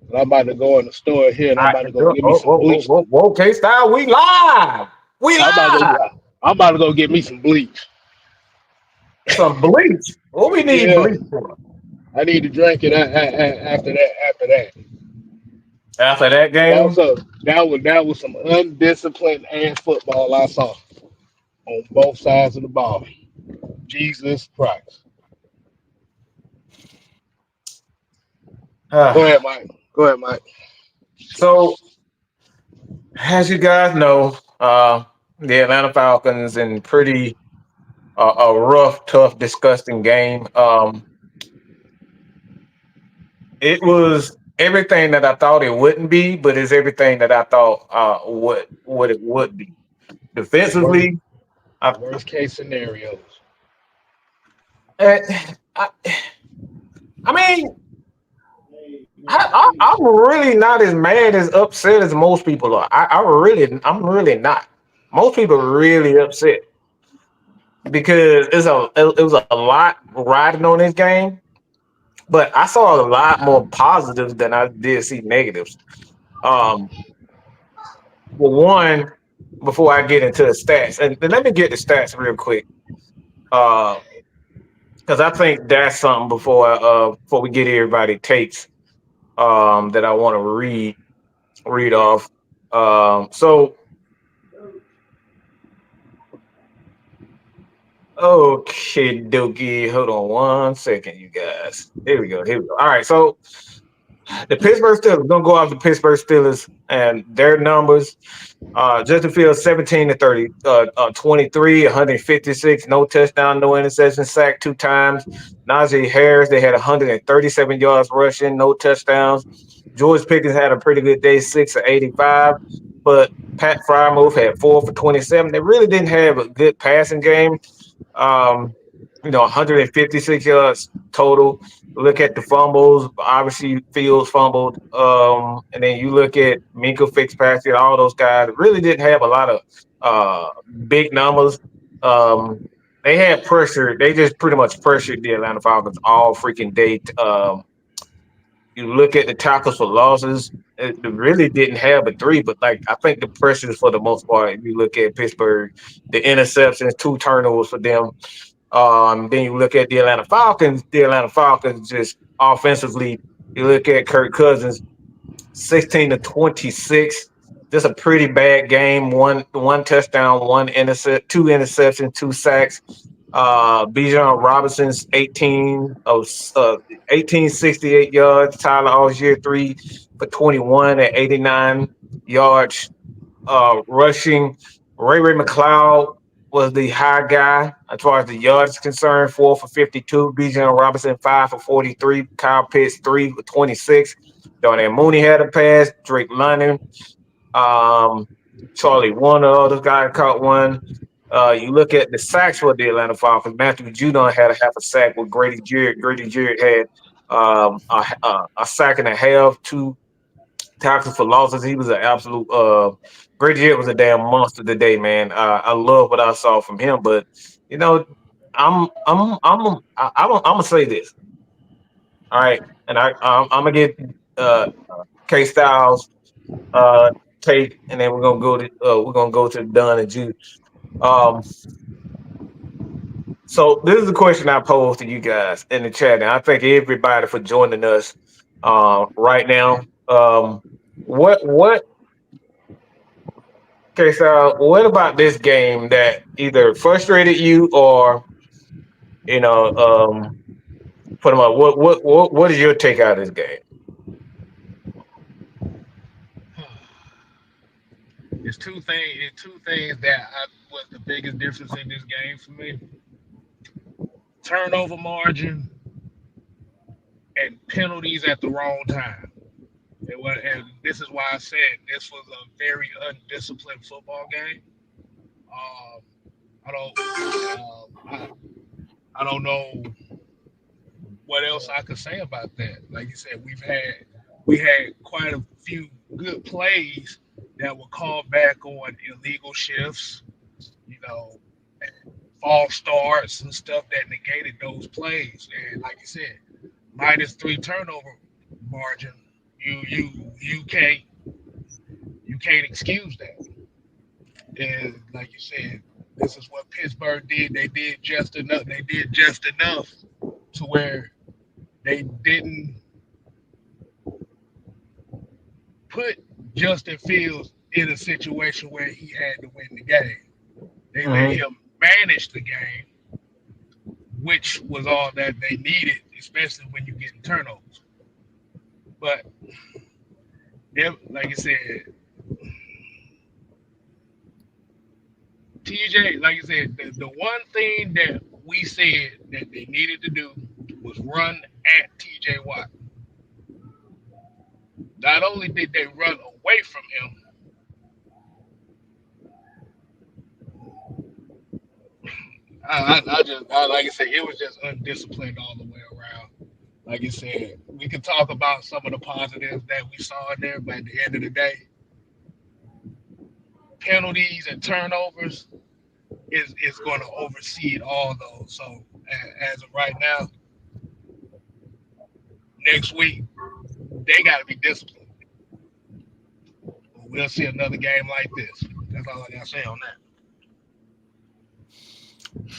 And I'm about to go in the store here, and I'm I, about to go get me some bleach. okay, style. We live. We I'm about to live. go. I'm about to go get me some bleach. Some bleach. What we need Yeah, bleach for? I need to drink it after that. After that, After that that was game, that was some undisciplined ass football I saw on both sides of the ball. Jesus Christ. Go uh, ahead, Mike. Go ahead, Mike. so as you guys know, the Atlanta Falcons in pretty a rough, tough, disgusting game. It was everything that I thought it wouldn't be, but it's everything that I thought what it would be. Worst Defensively, I, worst case scenarios. eh, I, I mean, I'm really not as mad as upset as most people are. I'm really not. Most people are really upset because it was a lot riding on this game, but I saw a lot more positives than I did see negatives. Um, well, one, before I get into the stats, and let me get the stats real quick, because I think that's something before we get everybody takes that I want to read off. So okay, dokie, hold on one second, you guys. Here we go. Here we go. All right, so the Pittsburgh Steelers, we're gonna go off the Pittsburgh Steelers and their numbers. Justin Fields, 17 to 30, 23, 156, no touchdown, no interception, sacked 2 times. Najee Harris, they had 137 yards rushing, no touchdowns. George Pickens had a pretty good day, 6 of 85, but Pat Frymouth had 4 for 27. They really didn't have a good passing game. Um, 156 yards total. Look at the fumbles. Obviously, Fields fumbled. And then you look at Minka Fitzpatrick, all those guys really didn't have a lot of uh, big numbers. Um, they had pressure. They just pretty much pressured the Atlanta Falcons all freaking day. You look at the tackles for losses. It really didn't have a three, but like I think the pressures for the most part. If you look at Pittsburgh, the interceptions, 2 turnovers for them. Then you look at the Atlanta Falcons. The Atlanta Falcons just offensively. You look at Kirk Cousins, 16 to 26. Just a pretty bad game. One touchdown, one intercept, 2 interceptions, 2 sacks. Bijan Robinson's 1868 yards. Tyler Algier 3 for 21 at 89 yards rushing. Ray McLeod was the high guy as far as the yards is concerned, 4 for 52. Bijan Robinson, 5 for 43. Kyle Pitts, 3 for 26. Darnell Mooney had a pass. Drake London, um, Charlie Warner, all those guys caught one. You look at the sacks for the Atlanta Falcons. Matthew Judon had a half a sack with Grady Jarrett. Grady Jarrett had a sack and a half, 2 tackles for losses. He was an absolute Grady Jarrett was a damn monster today, man. I love what I saw from him, but you know, I'm gonna say this, all right, and I'm gonna get uh K Styles uh take, and then we're gonna go to Dunn and Jude. Um, so this is the question I posed to you guys in the chat, and I thank everybody for joining us right now. What Okay, so what about this game that either frustrated you or you know, put them up? What is your take out of this game? It's two things that was the biggest difference in this game for me: turnover margin and penalties at the wrong time. And this is why I said this was a very undisciplined football game. Um, I don't, I don't know what else I could say about that. Like you said, we had quite a few good plays that were called back on illegal shifts, you know, false starts and stuff that negated those plays. And like you said, -3 turnover margin. You can't excuse that. And like you said, this is what Pittsburgh did. They did just enough. They did just enough to where they didn't put Justin Fields in a situation where he had to win the game. They let Mm-hmm. him manage the game, which was all that they needed, especially when you get turnovers. But like I said, TJ, like I said, the one thing that we said that they needed to do was run at TJ Watt. Not only did they run away from him, like I said, it was just undisciplined all the way around. Like you said, we can talk about some of the positives that we saw in there, but at the end of the day, penalties and turnovers is going to oversee all those. So as of right now, next week they got to be disciplined. We'll see another game like this. That's all I got to say on that.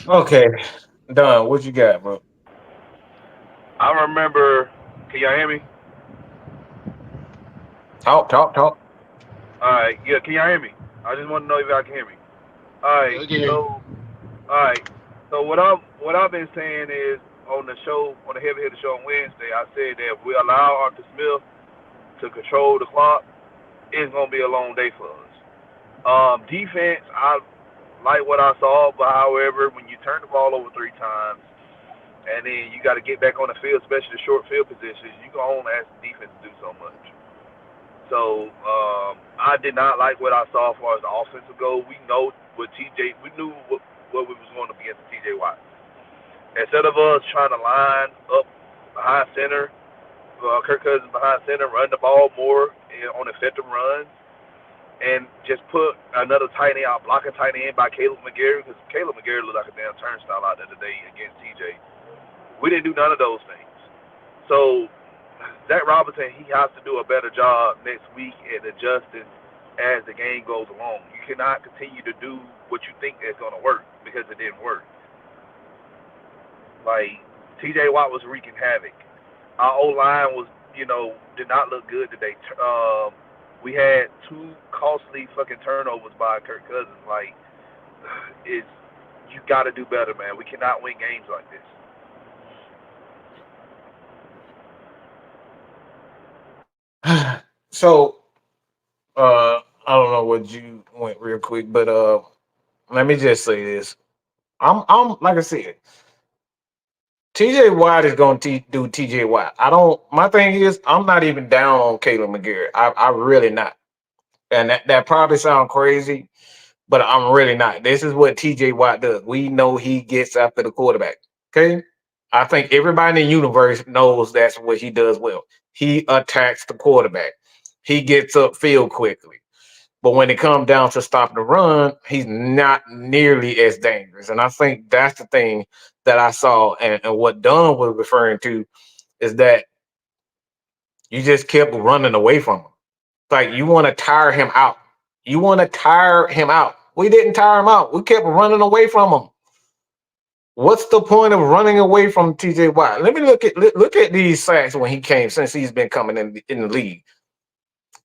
Okay, Don, what you got, bro? I remember. Can y'all hear me? Talk, talk, talk. All right. Yeah. Can y'all hear me? I just want to know if y'all can hear me. All right. Again, So, all right. So what I've been saying is on the show on the Heavy Hitter show on Wednesday, I said that if we allow Arthur Smith to control the clock, it's gonna be a long day for us. Defense, I like what I saw, but however, when you turn the ball over 3 times and then you got to get back on the field, especially the short field positions, you can only ask the defense to do so much. So I did not like what I saw as far as the offensive goal. We know what TJ, we knew what we was going up against TJ Watt. Instead of us trying to line up behind center, Kirk Cousins behind center, run the ball more on effective runs, and just put another tight end out, block a tight end by Caleb McGarry, because Caleb McGarry looked like a damn turnstile out there today against TJ. We didn't do none of those things. So Zach Robinson, he has to do a better job next week at adjusting as the game goes along. You cannot continue to do what you think is going to work because it didn't work. Like T.J. Watt was wreaking havoc. Our O line was, did not look good today. We had 2 costly fucking turnovers by Kirk Cousins. Like, it's you got to do better, man. We cannot win games like this. So, I don't know what you went real quick, but let me just say this. I'm like I said, TJ Watt is going to do TJ Watt. I don't. My thing is, I'm not even down on Caleb McGarry. I really not. And that probably sounds crazy, but I'm really not. This is what TJ Watt does. We know he gets after the quarterback. Okay. I think everybody in the universe knows that's what he does well. He attacks the quarterback. He gets upfield quickly. But when it comes down to stopping the run, he's not nearly as dangerous. And I think that's the thing that I saw. And what Dunn was referring to is that you just kept running away from him. Like you want to tire him out. You want to tire him out. We didn't tire him out. We kept running away from him. What's the point of running away from TJ Watt? Let me look at these sacks when he came since he's been coming in the league.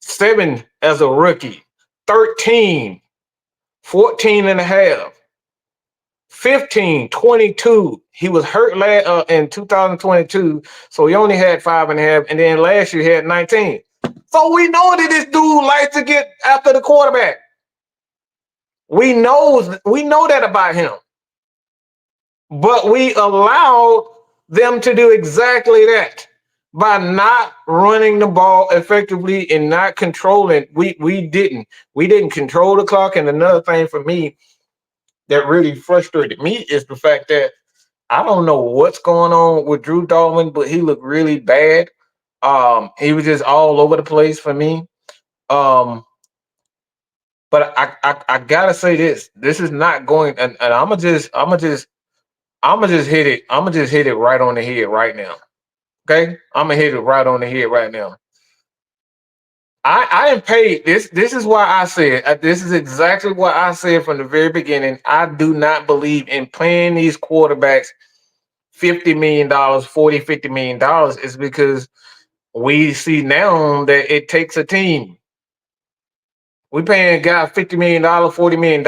7 as a rookie, 13, 14 and a half, 15, 22. He was hurt in 2022, so he only had 5.5, and then last year he had 19. So we know that this dude likes to get after the quarterback. We know that about him. But we allowed them to do exactly that by not running the ball effectively and not controlling. We didn't control the clock. And another thing for me that really frustrated me is the fact that I don't know what's going on with Drew Dalman, but he looked really bad. He was just all over the place for me. Um, but I gotta say this. This is not going, and I'm gonna just hit it. I'm gonna just hit it right on the head right now. Okay, I'm gonna hit it right on the head right now. I am paid. This is why I said this is exactly what I said from the very beginning. I do not believe in paying these quarterbacks $50 million, 40, $50 million. Is because we see now that it takes a team. We paying a guy $50 million, $40 million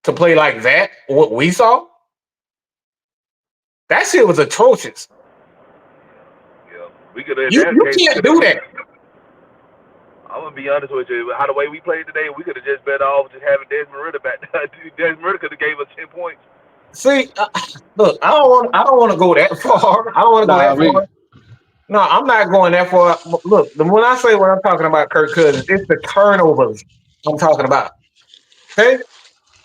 to play like that. What we saw, that shit was atrocious. Yeah, we could have. In that You case, we can't could have do just. that. I'm gonna be honest with you. How the way we played today, we could have just better off just having Desmond Ritter back. Desmond Ritter could have gave us 10 points. See, look, I don't want to go that far. I don't want to go Nah, that we far. No, I'm not going that far. Look, when I say what I'm talking about, Kirk Cousins, it's the turnovers I'm talking about. Okay,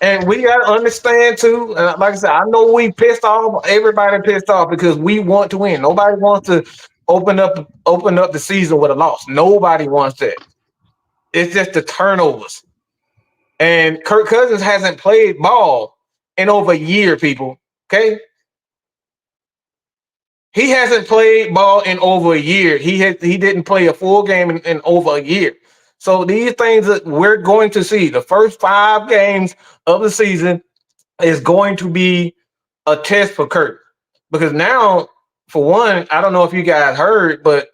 and we got to understand too. Like I said, I know we pissed off. Everybody pissed off because we want to win. Nobody wants to open up the season with a loss. Nobody wants that. It's just the turnovers. And Kirk Cousins hasn't played ball in over a year, people. Okay, he hasn't played ball in over a year. He didn't play a full game in over a year. So these things that we're going to see, the first 5 games of the season is going to be a test for Kirk. Because now, for one, I don't know if you guys heard, but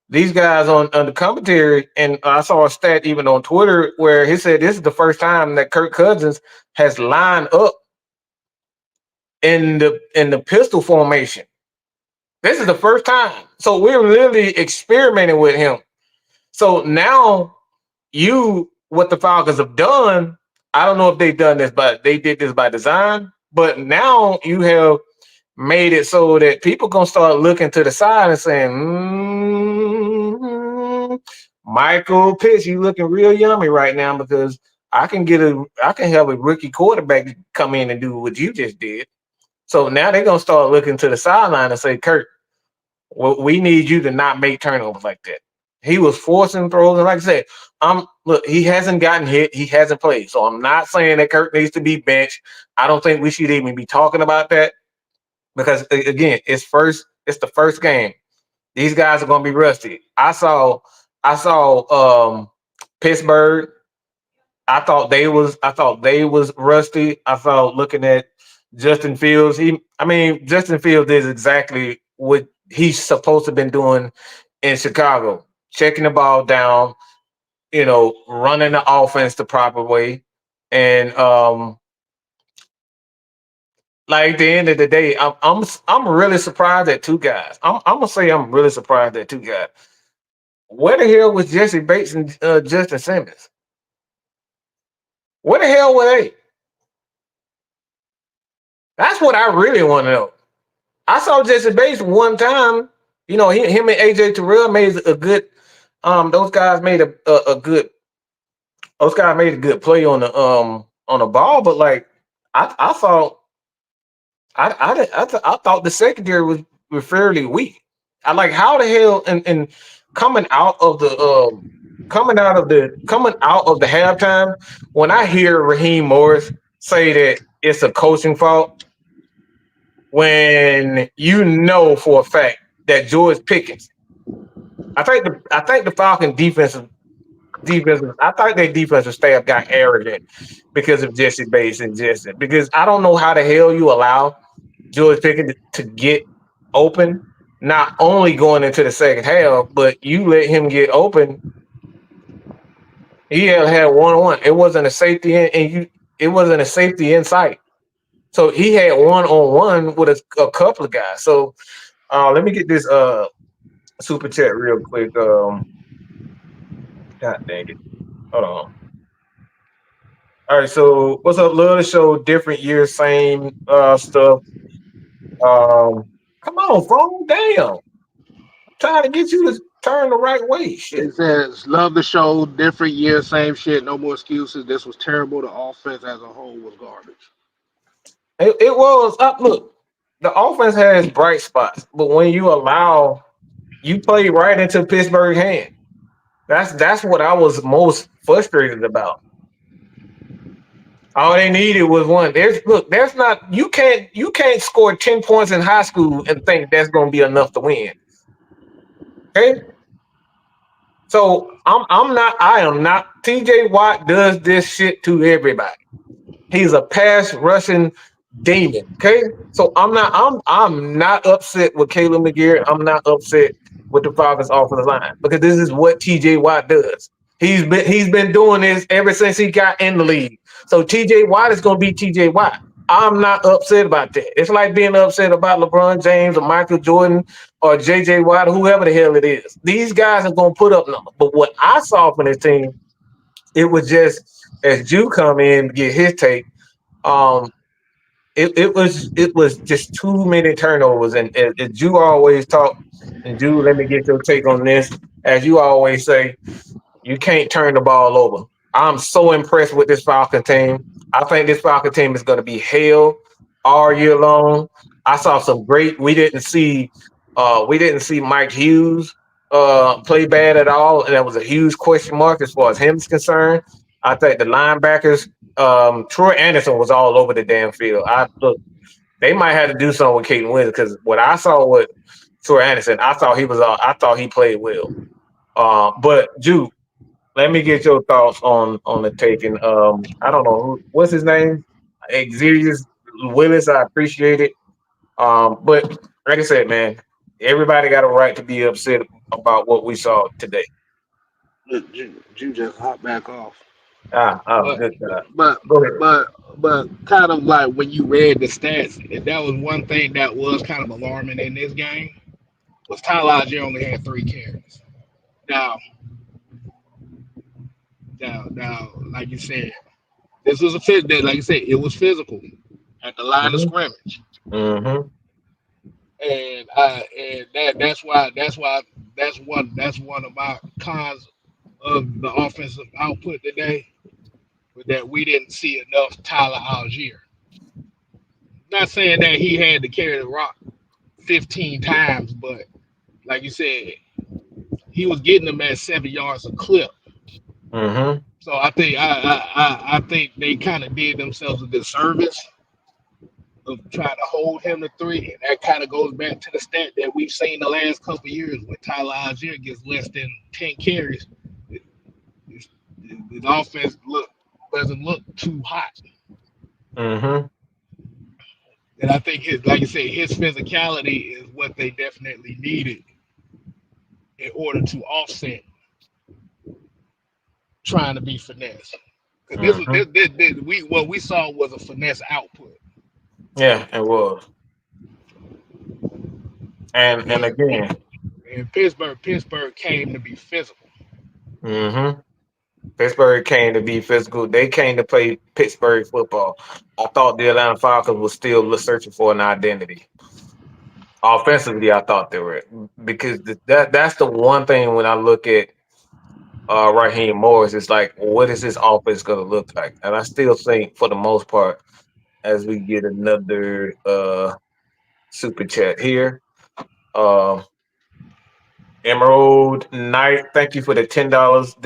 these guys on the commentary, and I saw a stat even on Twitter where he said this is the first time that Kirk Cousins has lined up in the pistol formation. This is the first time. So we're really experimenting with him. So now what the Falcons have done, I don't know if they've done this, but they did this by design. But now you have made it so that people gonna start looking to the side and saying, Michael Pitts, you looking real yummy right now because I can have a rookie quarterback come in and do what you just did. So now they're gonna start looking to the sideline and say, Kirk, well, we need you to not make turnovers like that. He was forcing throws, and like I said, look, he hasn't gotten hit, he hasn't played. So I'm not saying that Kirk needs to be benched. I don't think we should even be talking about that because again, it's the first game. These guys are gonna be rusty. I saw Pittsburgh. I thought they was rusty. I thought looking at Justin Fields, Justin Fields is exactly what he's supposed to have been doing in Chicago, checking the ball down, running the offense the proper way. And like at the end of the day, I'm really surprised at two guys. I'm gonna say I'm really surprised at two guys. Where the hell was Jesse Bates and Justin Simmons? Where the hell were they? That's what I really want to know. I saw Jesse Bates one time. Him and AJ Terrell made a good. Those guys made a good. Those guys made a good play on the ball, but like I thought I thought the secondary was fairly weak. I like how the hell and coming out of the coming out of the halftime when I hear Raheem Morris say that it's a coaching fault when you know for a fact that George Pickens. I think the Falcon defensive. I thought their defensive staff got arrogant because of Jesse Bates and Justin. Because I don't know how the hell you allow George Pickens to get open, not only going into the second half, but you let him get open. He had 1-on-1. It wasn't a safety it wasn't a safety in sight. So he had 1-on-1 with a couple of guys. So let me get this super chat real quick. God dang it. Hold on. All right, so what's up? Love the show, different year, same stuff. Come on, phone. Damn. I'm trying to get you to turn the right way. Shit. It says love the show, different year, same shit, no more excuses. This was terrible. The offense as a whole was garbage. It was up. Look, the offense has bright spots, but when you play right into Pittsburgh hand. That's what I was most frustrated about. All they needed was one. There's not you can't score 10 points in high school and think that's gonna be enough to win. Okay? So I am not. TJ Watt does this shit to everybody. He's a pass rushing demon. Okay, so I'm not upset with Caleb McGarrett. I'm not upset with the Falcons offensive line because this is what TJ Watt does. He's been doing this ever since he got in the league. So TJ Watt is going to be TJ Watt. I'm not upset about that. It's like being upset about LeBron James or Michael Jordan or JJ Watt or whoever the hell it is. These guys are going to put up numbers. But what I saw from this team, it was just as Jew come in get his take. Um, it was just too many turnovers, and as you always talk, and Jew, let me get your take on this. As you always say, you can't turn the ball over. I'm so impressed with this Falcon team. I think this Falcon team is going to be hell all year long. I saw some great. We didn't see Mike Hughes play bad at all, and that was a huge question mark as far as him is concerned. I think the linebackers, Troy Anderson was all over the damn field. I look, they might have to do something with Caden Williams because what I saw with Troy Anderson, I thought he played well. But Jude, let me get your thoughts on the taking. I don't know what's his name, Xavier Willis. I appreciate it. But like I said, man, everybody got a right to be upset about what we saw today. Look, you just hop back off. Oh, But good God. But Go ahead. but kind of like when you read the stats, and that was one thing that was kind of alarming in this game was Tyler Algier only had 3 carries. Now, like you said, this was a fit that, like you said, it was physical at the line of Mm-hmm. scrimmage, Mm-hmm. and that's one of my cons of the offensive output today was that we didn't see enough Tyler Algier. Not saying that he had to carry the rock 15 times, but like you said, he was getting them at 7 yards a clip. Mm-hmm. So I think they kind of did themselves a disservice of trying to hold him to 3, and that kind of goes back to the stat that we've seen the last couple of years when Tyler Algier gets less than 10 carries. His offense doesn't look too hot, Mm-hmm. and I think like you say, his physicality is what they definitely needed in order to offset trying to be finesse. Because this was Mm-hmm. what we saw was a finesse output. Yeah, it was. And And, again, and Pittsburgh came to be physical. mm-hmm. Pittsburgh came to be physical. They came to play Pittsburgh football. I thought the Atlanta Falcons was still searching for an identity. Offensively, I thought they were because that's the one thing when I look at Raheem Morris, it's like, what is this offense going to look like? And I still think, for the most part, as we get another super chat here, uh, Emerald Knight, thank you for the $10.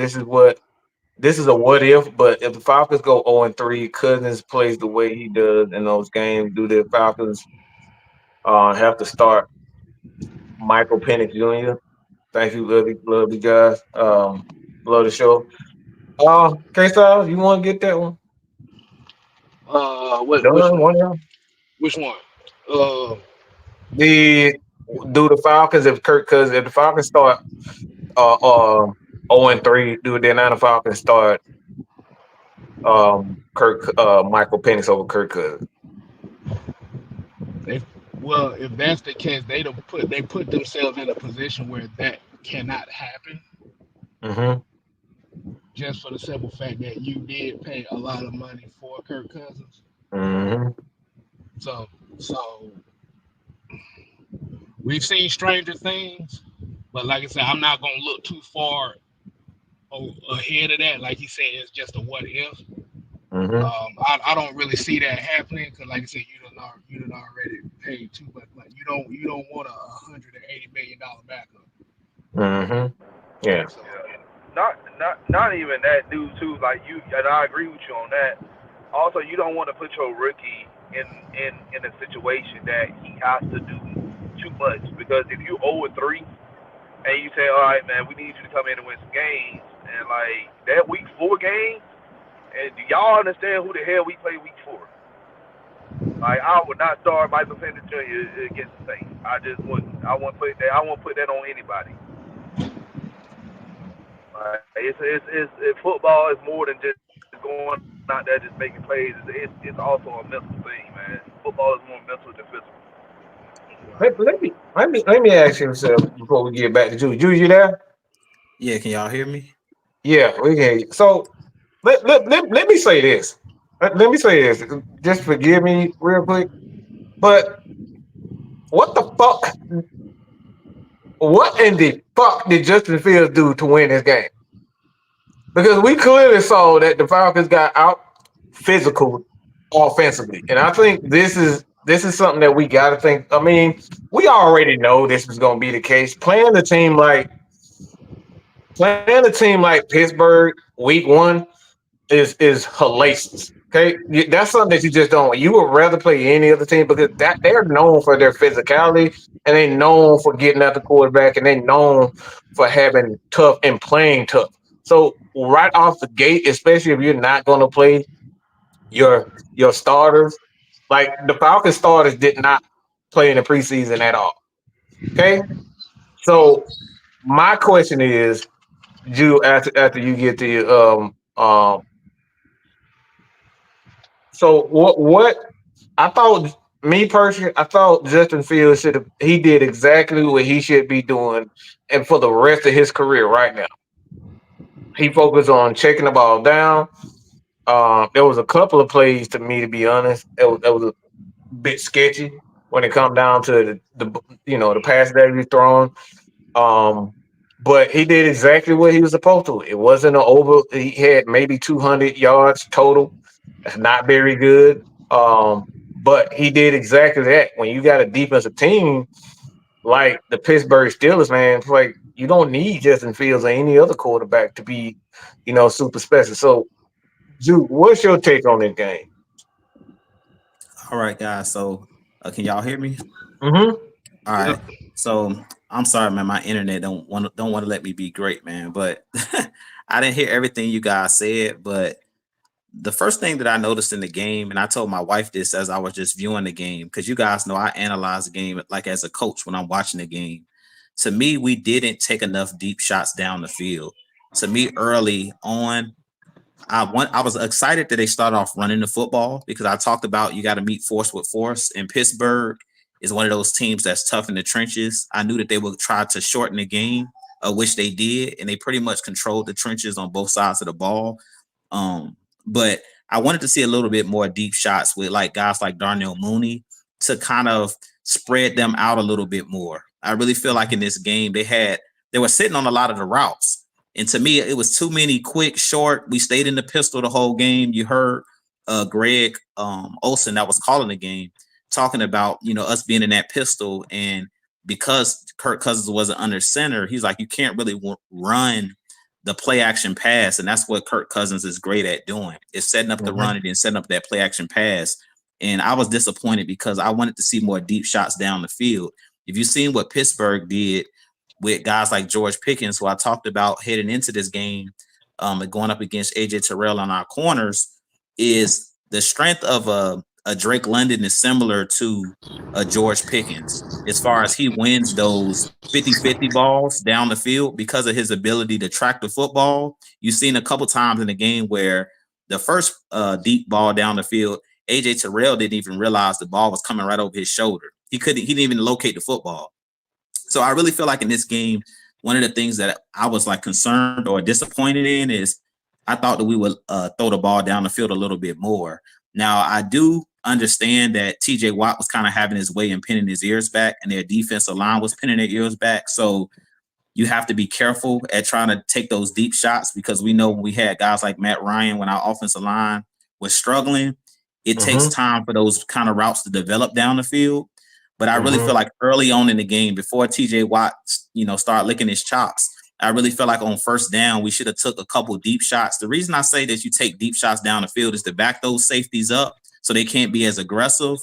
This is a what if, but if the Falcons go 0-3, Cousins plays the way he does in those games, do the Falcons have to start Michael Penix Jr.? Thank you, love you guys. Love the show. K-Style, you want to get that one? Which Done, one? one of them? Which one? Uh, The do the Falcons if the Falcons start 0-3, do the Atlanta Falcons start Kirk Michael Penix over Kirk Cousins? if if that's the case, they put themselves in a position where that cannot happen, Mm-hmm. just for the simple fact that you did pay a lot of money for Kirk Cousins. Mm-hmm. So we've seen stranger things, but like I said, I'm not gonna look too far ahead of that. Like you said, it's just a what if. Mm-hmm. I don't really see that happening because, like I said, you done already paid too much. Like you don't want $180 million backup. Mm-hmm. Yeah. So Yeah. Not even that, dude. Too, like you, and I agree with you on that. Also, you don't want to put your rookie in a situation that he has to do too much, because if you 0-3 and you say, all right, man, we need you to come in and win some games, and like that week 4 game, and do y'all understand who the hell we play week 4? Like I would not start Michael Penix Jr. against the Saints. I just wouldn't. I won't put that. I won't put that on anybody. Football is more than just going out there just making plays. It's also a mental thing, man. Football is more mental than physical. Let me ask you something before we get back to Juju. Juju, you there? Yeah, can y'all hear me? Yeah, we can hear you. So let me say this. Let me say this. Just forgive me real quick. But what the fuck? What in the fuck did Justin Fields do to win this game? Because we clearly saw that the Falcons got out physical offensively, and I think this is something that we got to think. I mean, we already know this is going to be the case. Playing a team like Pittsburgh week 1 is hellacious. Okay, that's something that you just don't. You would rather play any other team because that they're known for their physicality and they known for getting at the quarterback and they known for having tough and playing tough. So right off the gate, especially if you're not going to play your starters, like the Falcons starters did not play in the preseason at all. Okay, so my question is, Drew, after you get to your so what I thought, me personally, I thought Justin Fields he did exactly what he should be doing, and for the rest of his career right now, he focused on checking the ball down. There was a couple of plays, to me, to be honest, that was a bit sketchy when it come down to the pass that he was throwing. But he did exactly what he was supposed to. It wasn't an over. He had maybe 200 yards total. That's not very good. But he did exactly that. When you got a defensive team like the Pittsburgh Steelers, man, it's like you don't need Justin Fields or any other quarterback to be, super special. So, Drew, what's your take on this game? All right, guys. So, can y'all hear me? Mm-hmm. All right. So, I'm sorry, man. My internet don't want to let me be great, man. But I didn't hear everything you guys said. But the first thing that I noticed in the game, and I told my wife this as I was just viewing the game, because you guys know I analyze the game like as a coach when I'm watching the game. To me, we didn't take enough deep shots down the field. To me, early on, I was excited that they started off running the football because I talked about you got to meet force with force, and Pittsburgh is one of those teams that's tough in the trenches. I knew that they would try to shorten the game, which they did, and they pretty much controlled the trenches on both sides of the ball. But I wanted to see a little bit more deep shots with like guys like Darnell Mooney to kind of spread them out a little bit more. I really feel like in this game they were sitting on a lot of the routes. And to me, it was too many quick, short. We stayed in the pistol the whole game. You heard Greg Olsen that was calling the game talking about, us being in that pistol. And because Kirk Cousins wasn't under center, he's like, you can't really run the play action pass. And that's what Kirk Cousins is great at doing, is setting up the run and then setting up that play action pass. And I was disappointed because I wanted to see more deep shots down the field. If you've seen what Pittsburgh did with guys like George Pickens, who I talked about heading into this game, and going up against AJ Terrell on our corners, is the strength of a Drake London is similar to a George Pickens as far as he wins those 50-50 balls down the field because of his ability to track the football. You've seen a couple times in the game where the first deep ball down the field, AJ Terrell didn't even realize the ball was coming right over his shoulder. He didn't even locate the football. So I really feel like in this game, one of the things that I was like concerned or disappointed in is I thought that we would throw the ball down the field a little bit more. Now, I do understand that TJ Watt was kind of having his way and pinning his ears back, and their defensive line was pinning their ears back. So you have to be careful at trying to take those deep shots, because we know when we had guys like Matt Ryan, when our offensive line was struggling, it takes time for those kind of routes to develop down the field. But I really feel like early on in the game, before TJ Watt, start licking his chops, I really feel like on first down, we should have took a couple deep shots. The reason I say that you take deep shots down the field is to back those safeties up so they can't be as aggressive.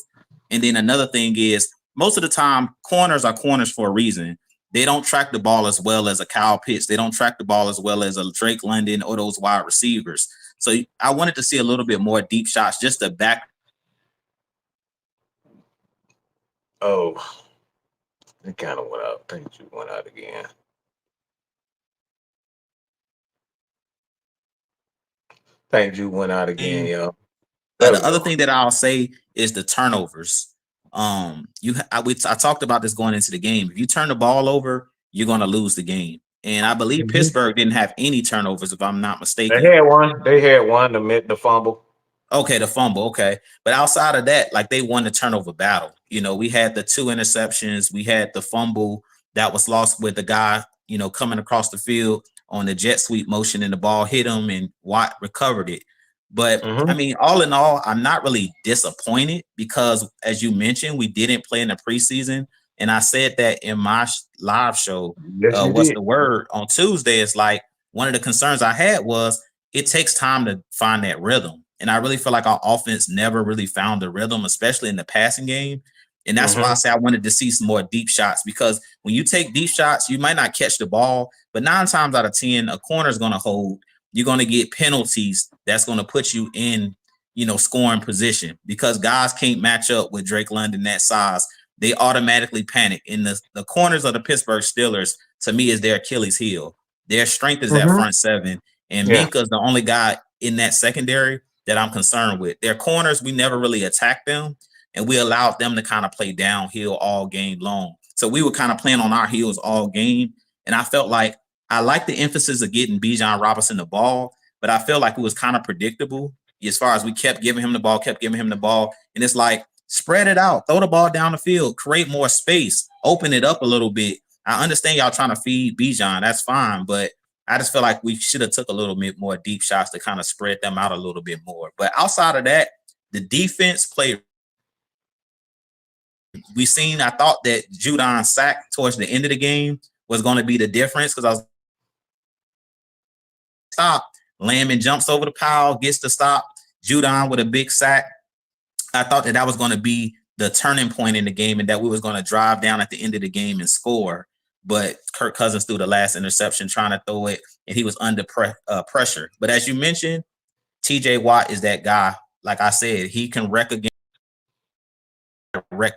And then another thing is, most of the time, corners are corners for a reason. they don't track the ball as well as a Kyle Pitts. They don't track the ball as well as a Drake London or those wide receivers. So I wanted to see a little bit more deep shots just to back. Oh, it kind of went out. I think you went out again. Thank you went out again, yo. The other thing that I'll say is the turnovers. I talked about this going into the game. If you turn the ball over, you're going to lose the game. And I believe Pittsburgh didn't have any turnovers, if I'm not mistaken. They had one. They had one to the fumble. Okay, the fumble. Okay. But outside of that, like they won the turnover battle. You know, we had the 2 interceptions. We had the fumble that was lost with the guy, you know, coming across the field on the jet sweep motion and the ball hit him and Watt recovered it. But I mean, all in all, I'm not really disappointed because, as you mentioned, we didn't play in the preseason. And I said that in my live show, what's the word on Tuesday? It's like one of the concerns I had was it takes time to find that rhythm. And I really feel like our offense never really found the rhythm, especially in the passing game. And that's why I say I wanted to see some more deep shots, because when you take deep shots, you might not catch the ball, but 9 times out of 10, a corner is going to hold. You're going to get penalties that's going to put you in, you know, scoring position, because guys can't match up with Drake London that size. They automatically panic. And the corners of the Pittsburgh Steelers, to me, is their Achilles heel. Their strength is that front 7. And Minka's the only guy in that secondary that I'm concerned with. Their corners, we never really attacked them, and we allowed them to kind of play downhill all game long. So we were kind of playing on our heels all game. And I felt like I like the emphasis of getting Bijan Robinson the ball, but I feel like it was kind of predictable as far as we kept giving him the ball. And it's like, spread it out, throw the ball down the field, create more space, open it up a little bit. I understand y'all trying to feed Bijan. That's fine. But I just feel like we should have took a little bit more deep shots to kind of spread them out a little bit more. But outside of that, the defense played. I thought that Judon's sack towards the end of the game was going to be the difference, because I was stop. Landman jumps over the pile, gets the stop. Judon with a big sack. I thought that was going to be the turning point in the game, and that we was going to drive down at the end of the game and score. But Kirk Cousins threw the last interception trying to throw it, and he was under pressure. But as you mentioned, TJ Watt is that guy. Like I said, he can wreck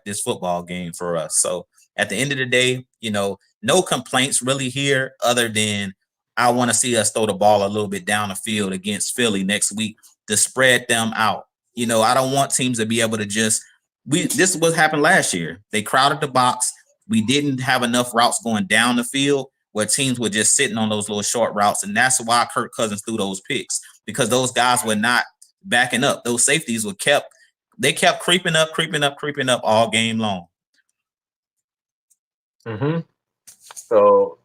this football game for us. So at the end of the day, you know, no complaints really here, other than I want to see us throw the ball a little bit down the field against Philly next week to spread them out. You know, I don't want teams to be able to this is what happened last year. They crowded the box. We didn't have enough routes going down the field where teams were just sitting on those little short routes. And that's why Kirk Cousins threw those picks, because those guys were not backing up. Those safeties kept creeping up all game long. So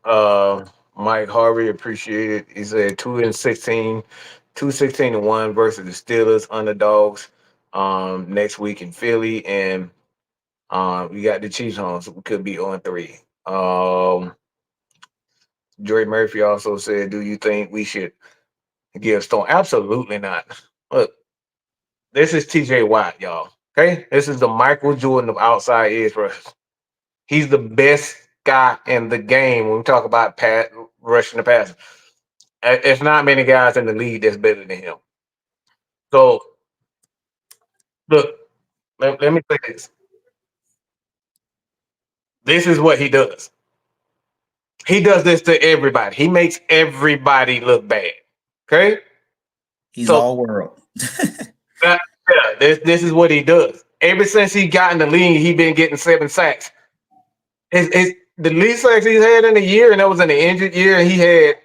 Mike Harvey, appreciate it. He said 2-16, 2-16-1 versus the Steelers underdogs next week in Philly, and we got the Chiefs on, so we could be on 3. Dre Murphy also said, "Do you think we should give Stone?" Absolutely not. Look, this is TJ Watt, y'all. Okay, this is the Michael Jordan of outside edge rush. He's the best guy in the game when we talk about rushing the passer. It's not many guys in the league that's better than him. So, look, let me say this. This is what he does. He does this to everybody. He makes everybody look bad. Okay? He's all world. This is what he does. Ever since he got in the league, he's been getting 7 sacks. The least sacks he's had in a year, and that was in the injured year, and he had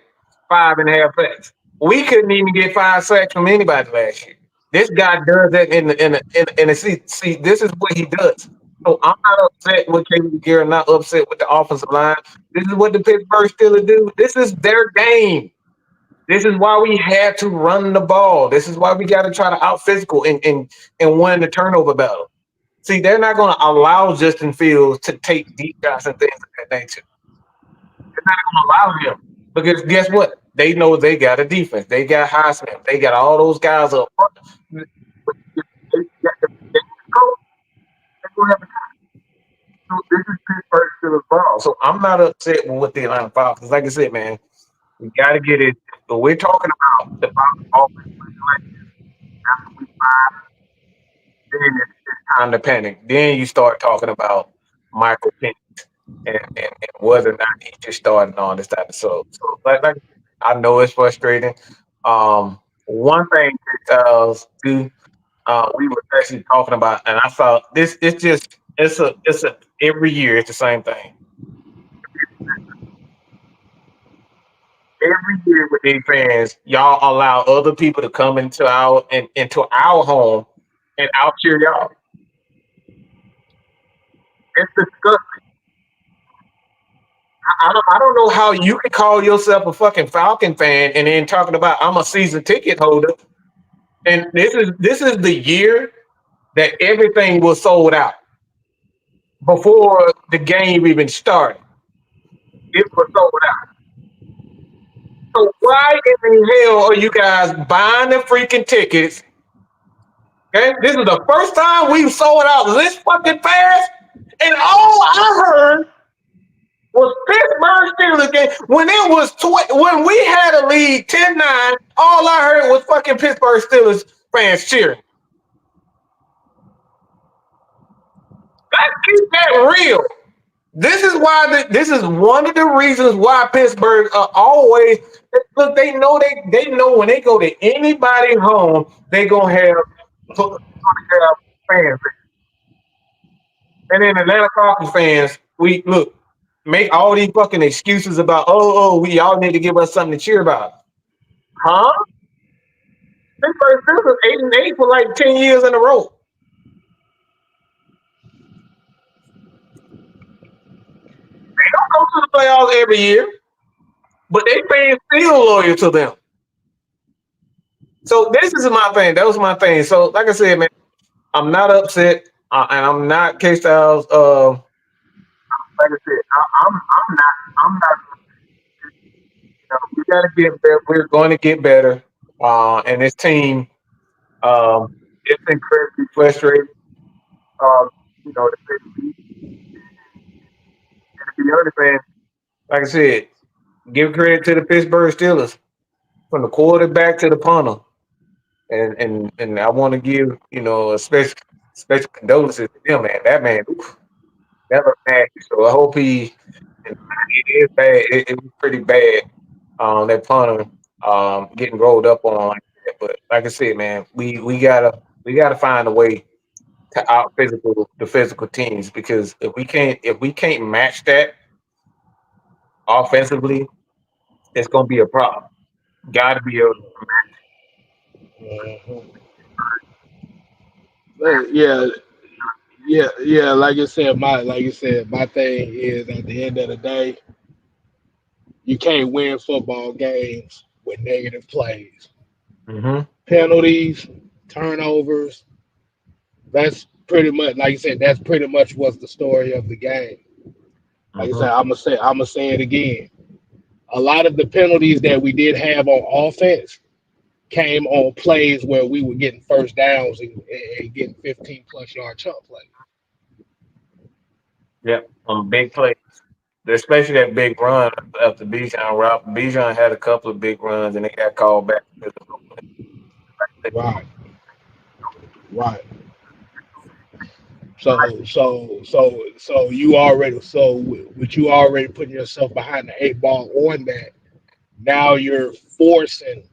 5.5 sacks. We couldn't even get 5 sacks from anybody last year. This guy does that in the see. This is what he does. So I'm not upset with Caleb Garrett. Not upset with the offensive line. This is what the Pittsburgh Steelers do. This is their game. This is why we had to run the ball. This is why we got to try to out physical and win the turnover battle. See, they're not going to allow Justin Fields to take deep shots and things of that nature. They're not going to allow him, because guess what? They know they got a defense. They got Highsmith. They got all those guys up front. So this is Pittsburgh Steelers ball. So I'm not upset with what the Atlanta Falcons. Like I said, man, we got to get it. But we're talking about the Falcons offense after we five. Then it's time to panic. Then you start talking about Michael Penix and whether or not he just started on this type of stuff. So like I know it's frustrating. One thing that too, we were actually talking about, and I thought this. It's just it's a every year it's the same thing. Every year with these fans, y'all allow other people to come into our home and out cheer y'all. It's disgusting. I don't know how you can call yourself a fucking Falcon fan and then talking about I'm a season ticket holder. And this is the year that everything was sold out before the game even started. It was sold out. So why in the hell are you guys buying the freaking tickets? Okay, this is the first time we've sold out this fucking fast, and all I heard was Pittsburgh Steelers game when it was when we had a lead 10-9. All I heard was fucking Pittsburgh Steelers fans cheering. Let's keep that real. This is why. This is one of the reasons why Pittsburgh always look. They know when they go to anybody home, they gonna have fans. And then Atlanta Falcons fans, we look make all these fucking excuses about we all need to give us something to cheer about, huh? Pittsburgh Steelers 8-8 for like 10 years in a row. They don't go to the playoffs every year, but they fans still loyal to them. So this is my thing. That was my thing. So like I said, man, I'm not upset, and I'm not K Styles. Like I said, I'm not. We gotta get better. We're going to get better. And this team, it's incredibly frustrating. To be honest, man, like I said, give credit to the Pittsburgh Steelers from the quarterback to the punter, and I want to give a special condolences to them, man. That man, oof, that was nasty. So I hope he. And it is bad. It was pretty bad. That punter getting rolled up on like that. But like I said, man, we gotta find a way to out physical the physical teams because if we can't match that offensively, it's gonna be a problem. Got to be able to Mhm. Yeah, yeah. Like I said, my thing is at the end of the day, you can't win football games with negative plays, match. penalties, turnovers. That's pretty much, like you said, that's pretty much what's the story of the game. Like I Hmm. said, I'm gonna say it again. A lot of the penalties that we did have on offense came on plays where we were getting first downs and getting 15 plus yard chunk plays. Yep, on big plays, especially that big run after Bijan. Bijan had a couple of big runs and they got called back. Right, right. So you already putting yourself behind the eight ball on that. Now you're forcing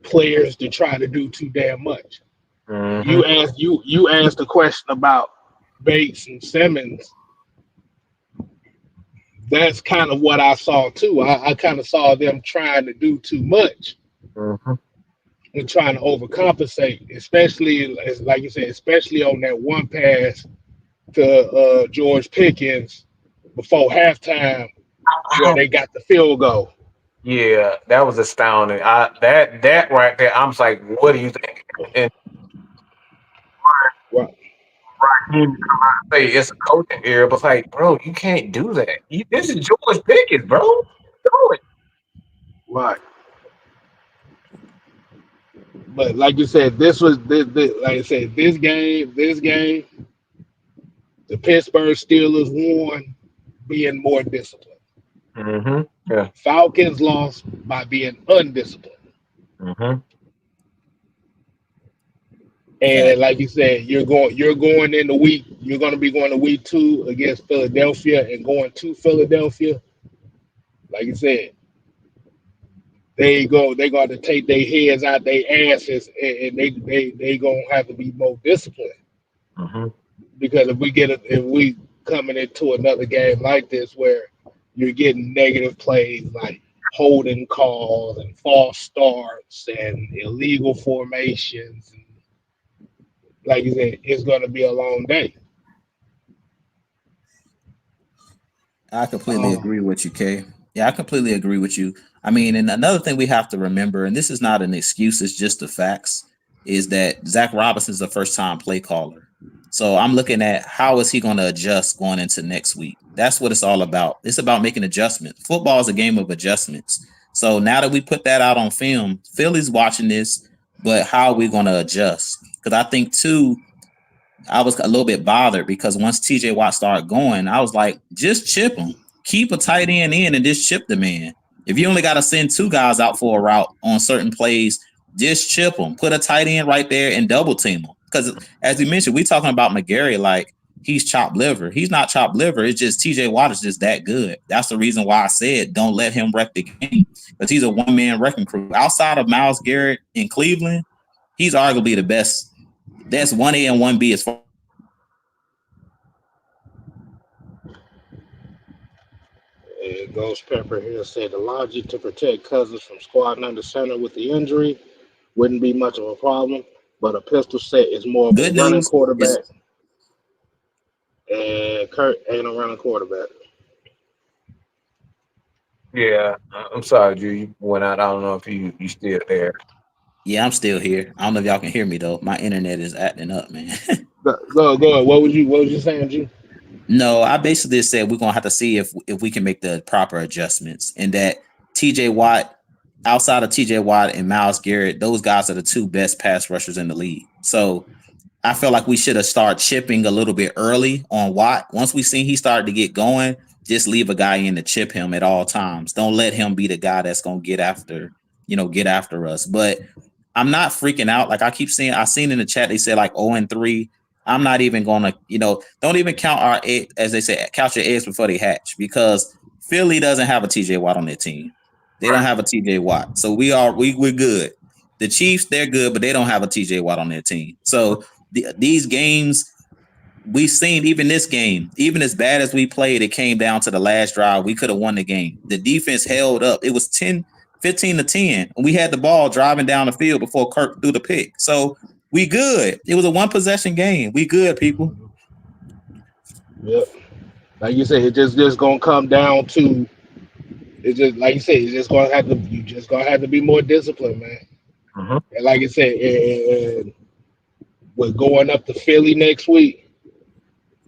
players to try to do too damn much. Hmm. You asked a question about Bates and Simmons. That's kind of what I saw too. I kind of saw them trying to do too much Hmm. and trying to overcompensate, especially like you said, especially on that one pass to George Pickens before halftime where they got the field goal. Yeah, that was astounding. That right there, I'm just like, what do you think? And Right, Raheem come out and say it's a coaching error, but it's like, bro, you can't do that. This is George Pickens, bro. Do it. right. But like you said, this was this like I said, this game The Pittsburgh Steelers won being more disciplined. Yeah. Falcons lost by being undisciplined. And like you said, you're going in the week. You're going to be going to week 2 against Philadelphia and going to Philadelphia. Like you said, they're going to take their heads out their asses, and they going to have to be more disciplined. Because if we coming into another game like this where you're getting negative plays like holding calls and false starts and illegal formations, and like you said, it's going to be a long day. I completely agree with you, Kay. Yeah, I completely agree with you. I mean, and another thing we have to remember, and this is not an excuse, it's just the facts, is that Zach Robinson's a first-time play caller. So I'm looking at how is he going to adjust going into next week. That's what it's all about. It's about making adjustments. Football is a game of adjustments. So now that we put that out on film, Philly's watching this, but how are we going to adjust? Because I think, too, I was a little bit bothered because once TJ Watt started going, I was like, just chip him. Keep a tight end in and just chip the man. If you only got to send 2 guys out for a route on certain plays, just chip them. Put a tight end right there and double team them. Because as you mentioned, we talking about Maggiet like he's chopped liver. He's not chopped liver. It's just TJ Watt is just that good. That's the reason why I said don't let him wreck the game because he's a one-man wrecking crew. Outside of Myles Garrett in Cleveland, he's arguably the best. That's 1A and 1B as far. Ghost Pepper here said the logic to protect Cousins from squatting under center with the injury wouldn't be much of a problem, but a pistol set is more of a running quarterback, and Kirk ain't a running quarterback. Yeah, I'm sorry, Drew. You went out. I don't know if you still there. Yeah, I'm still here. I don't know if y'all can hear me though. My internet is acting up, man. Go. What was you saying, Drew? No, I basically said we're gonna have to see if we can make the proper adjustments, and that TJ Watt, outside of TJ Watt and Myles Garrett, those guys are the 2 best pass rushers in the league. So I feel like we should have started chipping a little bit early on Watt. Once we seen he started to get going, just leave a guy in to chip him at all times. Don't let him be the guy that's gonna get after us. But I'm not freaking out. Like I keep saying, I seen in the chat they said like 0-3. I'm not even gonna, don't even count our egg, as they say, count your eggs before they hatch, because Philly doesn't have a TJ Watt on their team. They don't have a TJ Watt. So we're good. The Chiefs, they're good, but they don't have a TJ Watt on their team. So these games, we've seen, even this game, even as bad as we played, it came down to the last drive. We could have won the game. The defense held up. It was 15-10, and we had the ball driving down the field before Kirk threw the pick. So we good. It was a 1-possession game. We good, people. Yep. Like you said, it's just gonna come down to, it's just like you said, you just gonna have to be more disciplined, man. And like I said, and with going up to Philly next week,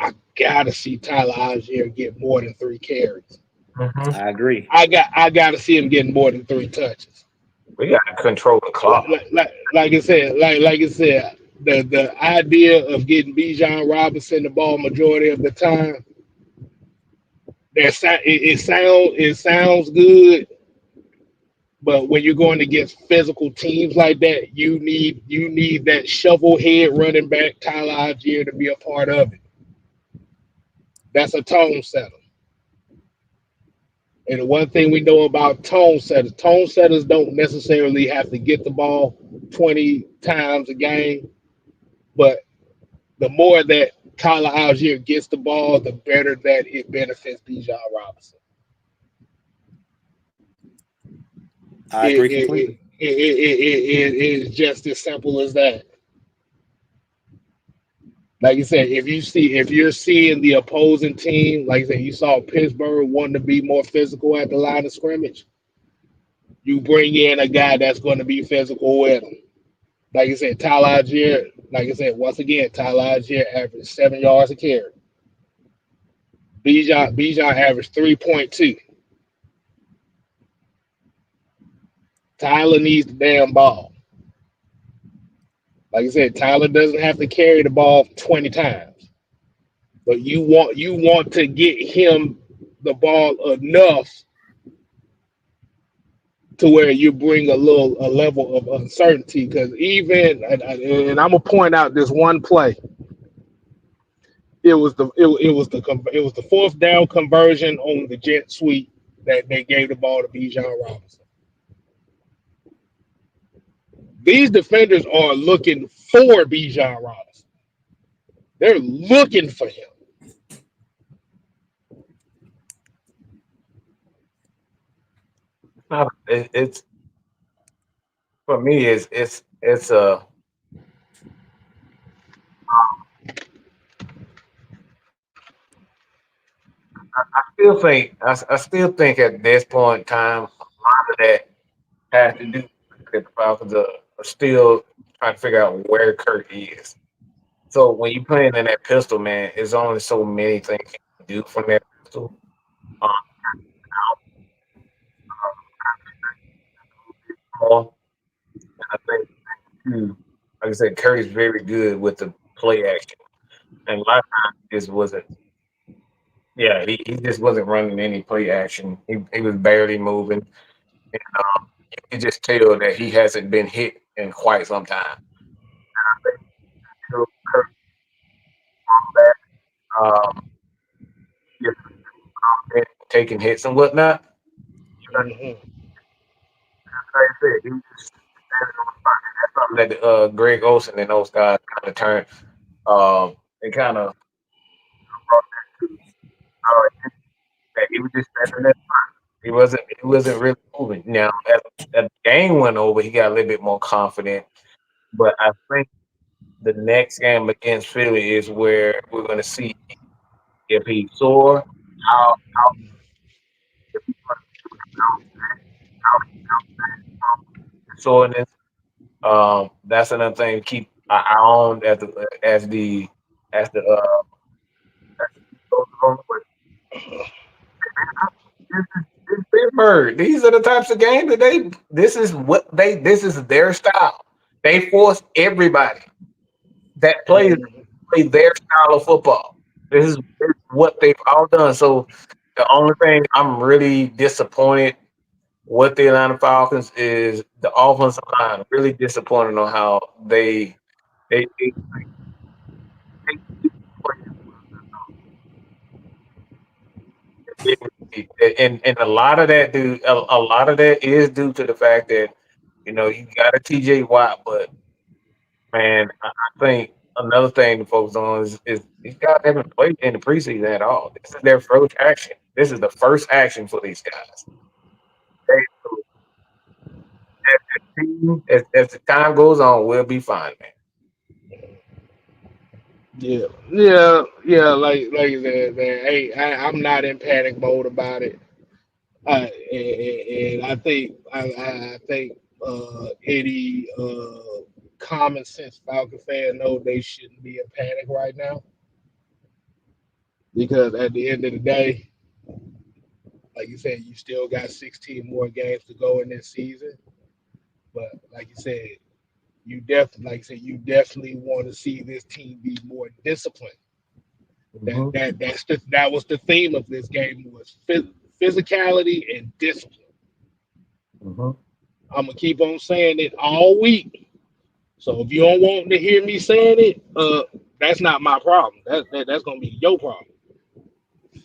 I gotta see Tyler Algier get more than 3 carries. I agree. I gotta see him getting more than 3 touches. We got to control the clock. Like I said, the idea of getting Bijan Robinson the ball majority of the time, it sounds good, but when you're going against physical teams like that, you need that shovel head running back Tyler Algier to be a part of it. That's a tone setter. And the one thing we know about tone setters don't necessarily have to get the ball 20 times a game, but the more that Tyler Algier gets the ball, the better that it benefits Bijan Robinson. I agree completely. It is just as simple as that. Like you said, if you're seeing the opposing team, like I said, you saw Pittsburgh wanting to be more physical at the line of scrimmage, you bring in a guy that's going to be physical with them. Like I said, Tyler Algier, once again, Tyler Algier averaged 7 yards a carry. Bijan averaged 3.2. Tyler needs the damn ball. Like I said, Tyler doesn't have to carry the ball 20 times. but you want to get him the ball enough to where you bring a level of uncertainty. Because even and I'm gonna point out this one play. It was the fourth down conversion on the jet sweep that they gave the ball to Bijan Robinson. These defenders are looking for Bijan Robinson. They're looking for him. It's for me. It's a. I still think at this point in time, a lot of that has to do with the Falcons are still trying to figure out where Kirk is. So when you playing in that pistol, man, there's only so many things you can do from that pistol. Um, and I think too, like I said, Curry's very good with the play action, and a lot of times he just wasn't. Yeah, he just wasn't running any play action. He was barely moving, and you can just tell that he hasn't been hit in quite some time. I think until Curry comes back, um, gets confident, taking hits and whatnot. Mm-hmm. Like I said, he was just standing on the spot. That's something that Greg Olson and those guys kind of turned. They kind of brought that to that he was just standing there. He wasn't really moving. Now, as the game went over, he got a little bit more confident. But I think the next game against Philly is where we're going to see if he's sore, how if he's going to how soreness. That's another thing to keep an eye on as the goes along. But this is Pittsburgh. These are the types of games that they. This is their style. They force everybody that play their style of football. This is what they've all done. So the only thing I'm really disappointed with the Atlanta Falcons is the offensive line. Really disappointed on how they and a lot of that is due to the fact that you got a TJ Watt, but man, I think another thing to focus on is these guys haven't played in the preseason at all. This is their first action. This is the first action for these guys. They, as, as the time goes on, we'll be fine, man. Yeah. Like you said, man. Hey, I'm not in panic mode about it. And I think any common sense Falcon fan know they shouldn't be in panic right now because at the end of the day, like you said, you still got 16 more games to go in this season. But like you said, you definitely want to see this team be more disciplined. Hmm. That was the theme of this game was physicality and discipline. Hmm. I'm gonna keep on saying it all week. So if you don't want to hear me saying it, that's not my problem. That's gonna be your problem.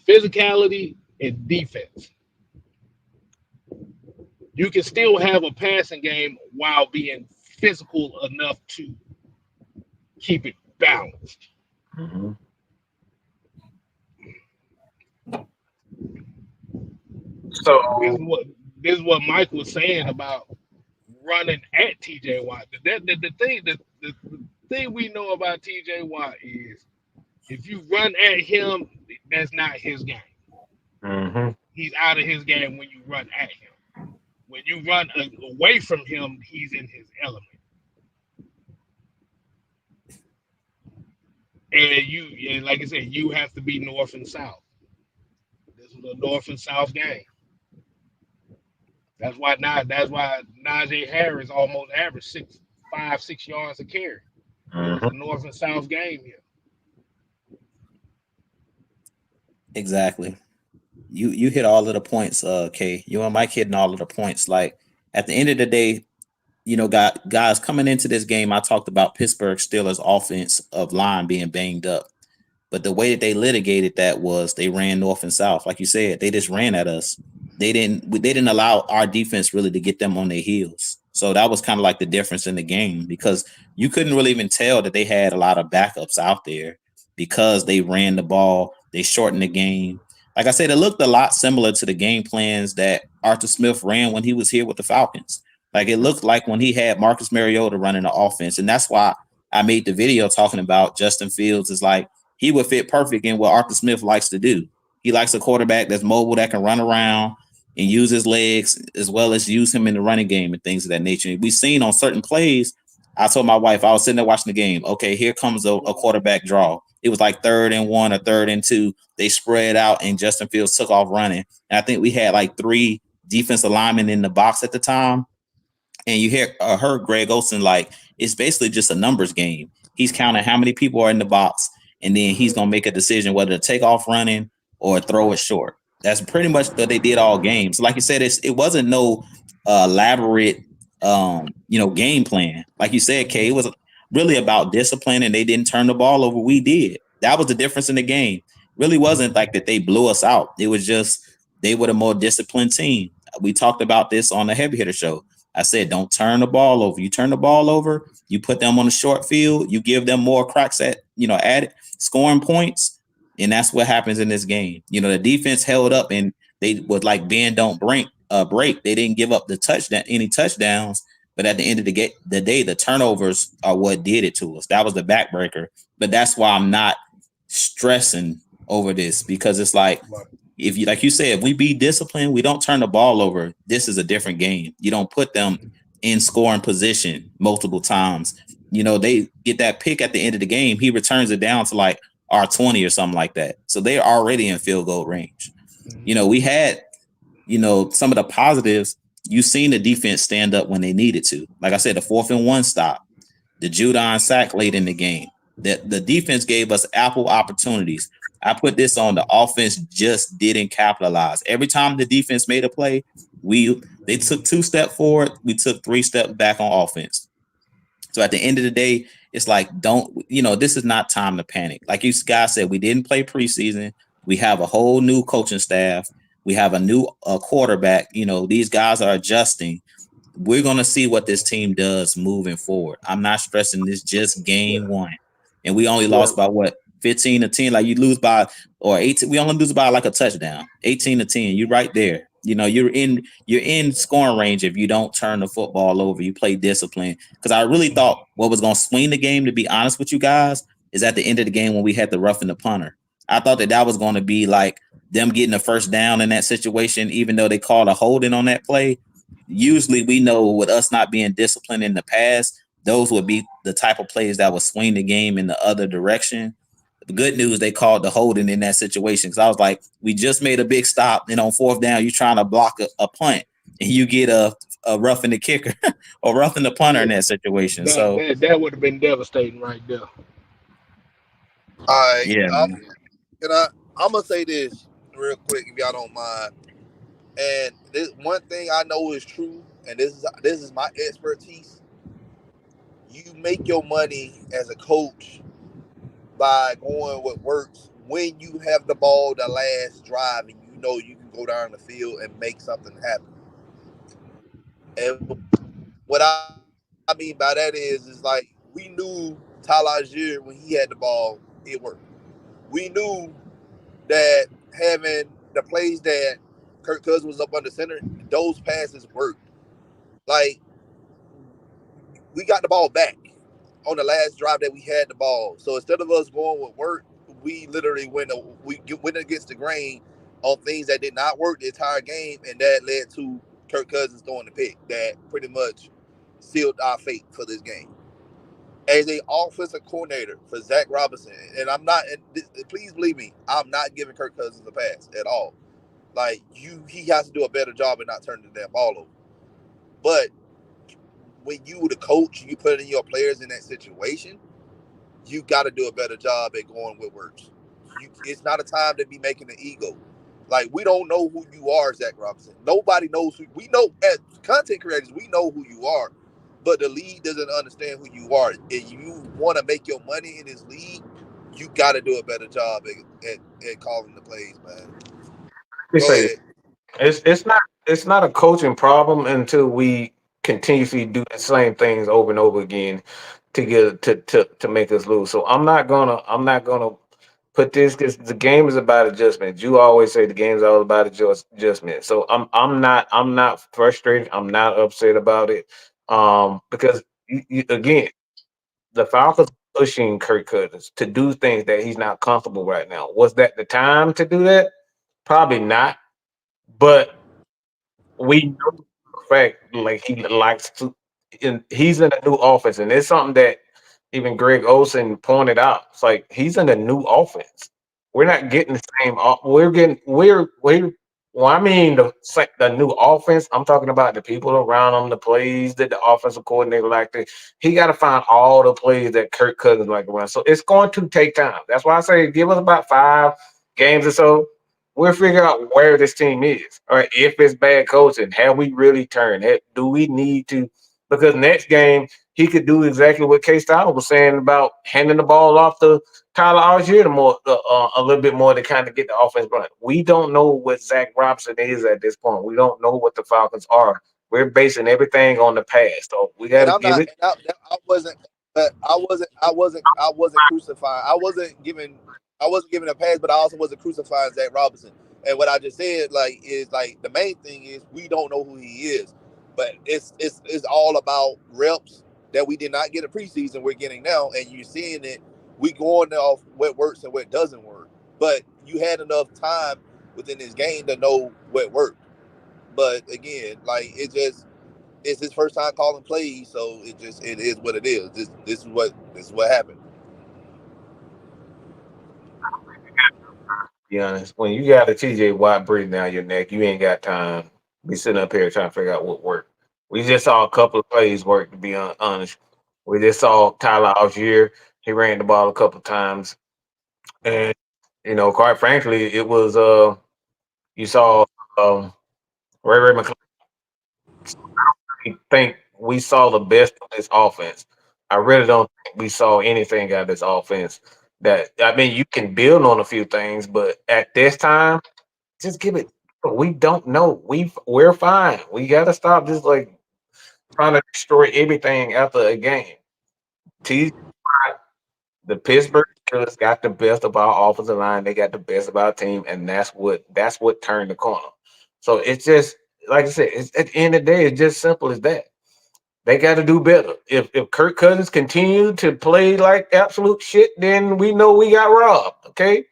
Physicality and defense. You can still have a passing game while being physical enough to keep it balanced. Hmm. This is So, what this is what Mike was saying about running at TJ Watt. The thing we know about TJ Watt is if you run at him, that's not his game. hmm He's out of his game when you run at him. When you run away from him, he's in his element. And like I said, you have to be north and south. This is a north and south game. That's why Najee Harris almost averaged 6 yards a carry. It was hmm a north and south game here. Exactly. You hit all of the points, Kay. You and Mike hitting all of the points. Like at the end of the day, guys coming into this game, I talked about Pittsburgh Steelers offense of line being banged up. But the way that they litigated that was they ran north and south. Like you said, they just ran at us. They didn't allow our defense really to get them on their heels. So that was kind of like the difference in the game because you couldn't really even tell that they had a lot of backups out there because they ran the ball, they shortened the game. Like I said, it looked a lot similar to the game plans that Arthur Smith ran when he was here with the Falcons. Like it looked like when he had Marcus Mariota running the offense. And that's why I made the video talking about Justin Fields is like he would fit perfect in what Arthur Smith likes to do. He likes a quarterback that's mobile, that can run around and use his legs as well as use him in the running game and things of that nature. We've seen on certain plays. I told my wife, I was sitting there watching the game. Okay, here comes a quarterback draw. It was like 3rd and 1 or 3rd and 2. They spread out and Justin Fields took off running. And I think we had like 3 defensive linemen in the box at the time. And you heard Greg Olsen like it's basically just a numbers game. He's counting how many people are in the box, and then he's gonna make a decision whether to take off running or throw it short. That's pretty much what they did all games. Like you said, it wasn't no elaborate game plan. Like you said, Kay, it was really about discipline, and they didn't turn the ball over. We did. That was the difference in the game. Really wasn't like that they blew us out. It was just they were the more disciplined team. We talked about this on the Heavy Hitter show. I said, don't turn the ball over. You turn the ball over, you put them on the short field, you give them more cracks at, add scoring points. And that's what happens in this game. The defense held up and they was like bend, don't break. They didn't give up any touchdowns. But at the end of the day, the turnovers are what did it to us. That was the backbreaker. But that's why I'm not stressing over this because it's like, if you, like you said, if we be disciplined, we don't turn the ball over. This is a different game. You don't put them in scoring position multiple times. They get that pick at the end of the game. He returns it down to like R20 or something like that. So they're already in field goal range. We had, some of the positives. You've seen the defense stand up when they needed to. Like I said, the 4th and 1 stop, the Judon sack late in the game. That the defense gave us ample opportunities. I put this on the offense just didn't capitalize. Every time the defense made a play, they took 2 steps forward, we took 3 steps back on offense. So at the end of the day, it's like this is not time to panic. Like you guys said, we didn't play preseason. We have a whole new coaching staff. We have a new quarterback. These guys are adjusting. We're going to see what this team does moving forward. I'm not stressing this just game 1. And we only lost by 15-10, like you lose by, or 18. We only lose by like a touchdown, 18-10. You're right there. You're in scoring range if you don't turn the football over. You play discipline. Because I really thought what was going to swing the game, to be honest with you guys, is at the end of the game when we had to roughen the punter. I thought that was going to be like them getting a first down in that situation, even though they called a holding on that play. Usually we know with us not being disciplined in the past, those would be the type of plays that would swing the game in the other direction. The good news, they called the holding in that situation. Because I was like, we just made a big stop, and on 4th down, you're trying to block a punt, and you get a roughing the kicker or roughing the punter in that situation. That would have been devastating right there. All right. Yeah. I'm gonna say this real quick if y'all don't mind. And this one thing I know is true, and this is my expertise. You make your money as a coach by going what works when you have the ball the last drive and you can go down the field and make something happen. And what I mean by that is like we knew Tyler Algier when he had the ball, it worked. We knew that having the plays that Kirk Cousins was up under center, those passes worked. Like we got the ball back on the last drive that we had the ball. So instead of us going with work, we literally went against the grain on things that did not work the entire game, and that led to Kirk Cousins throwing the pick that pretty much sealed our fate for this game. As an offensive coordinator for Zach Robinson, and please believe me, I'm not giving Kirk Cousins a pass at all. Like he has to do a better job and not turn the damn ball over. But when you the coach, you put in your players in that situation, you got to do a better job at going with works. It's not a time to be making an ego. Like, we don't know who you are, Zach Robinson. Nobody knows who we know as content creators. We know who you are, but the league doesn't understand who you are. And you want to make your money in this league, you got to do a better job at calling the plays, man. We Go say ahead. it's not a coaching problem until we continuously do the same things over and over again to get to make us lose. So I'm not gonna put this because the game is about adjustment. You always say the game is all about adjustment. So I'm not frustrated. I'm not upset about it. Because again, the Falcons pushing Kirk Cousins to do things that he's not comfortable right now. Was that the time to do that? Probably not. But we know for a fact like he likes to he's in a new offense, and it's something that even Greg Olson pointed out. It's like he's in a new offense. We're not getting the same we're getting we're well, I mean the new offense. I'm talking about the people around him, the plays that the offensive coordinator like to. He got to find all the plays that Kirk Cousins like to run. So it's going to take time. That's why I say give us about 5 games or so. We'll figure out where this team is, or if it's bad coaching. Have we really turned? Do we need to? Because next game he could do exactly what K Style was saying about handing the ball off to Tyler Algier a little bit more to kind of get the offense running. We don't know what Zach Robinson is at this point. We don't know what the Falcons are. We're basing everything on the past, so we got And to I'm give not. it. And I wasn't. But I wasn't crucifying. I wasn't giving a pass, but I also wasn't crucifying Zach Robinson. And what I just said, like, is like the main thing is we don't know who he is, but it's all about reps that we did not get a preseason. We're getting now, and you're seeing it. We going off what works and what doesn't work. But you had enough time within this game to know what worked. But again, like, it's his first time calling plays, so it is what it is. This is what happened. Be honest, when you got a TJ Watt breathing down your neck, you ain't got time. Be sitting up here trying to figure out what worked. We just saw a couple of plays work. To be honest, we just saw Tyler Algier. He ran the ball a couple of times, and quite frankly, it was you saw um, Ray McClellan. I think we saw the best of this offense. I really don't think we saw anything out of this offense. That I mean, you can build on a few things, but at this time. Just give it. We don't know. We're fine. We gotta stop just like trying to destroy everything after a game. T the Pittsburgh Steelers got the best of our offensive line. They got the best of our team, and that's what turned the corner. So it's just like I said. It's at the end of the day, it's just simple as that. They got to do better. If Kirk Cousins continue to play like absolute shit, then we know we got robbed. Okay,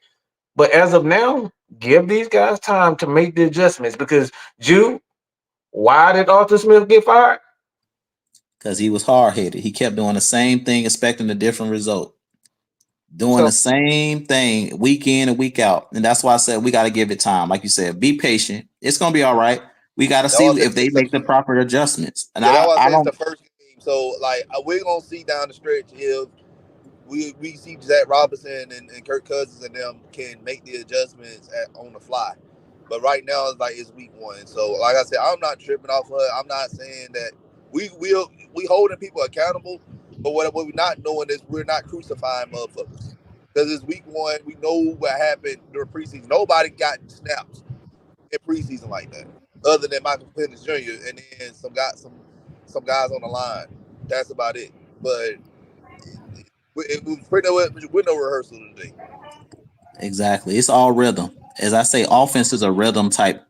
but as of now, give these guys time to make the adjustments because Jew, why did Arthur Smith get fired? Because he was hard headed. He kept doing the same thing, expecting a different result. Doing the So same thing week in and week out. And that's why I said we got to give it time. Like you said, be patient. It's going to be all right. We got to That see was if they it's the make the proper adjustments. And Yeah, that's why I I said it's don't, the first game. So, like, we're gonna see down the stretch if we see Zach Robinson and Kirk Cousins and them can make the adjustments on the fly. But right now, it's week one. So, like I said, I'm not tripping off of it. I'm not saying that we holding people accountable. But what we're not doing is we're not crucifying motherfuckers because it's week one. We know what happened during preseason. Nobody got snaps in preseason like that, other than Michael Penix Jr. and then some guys on the line. That's about it. But it was pretty with no rehearsal today. exactly. It's all rhythm. As I say, offense is a rhythm type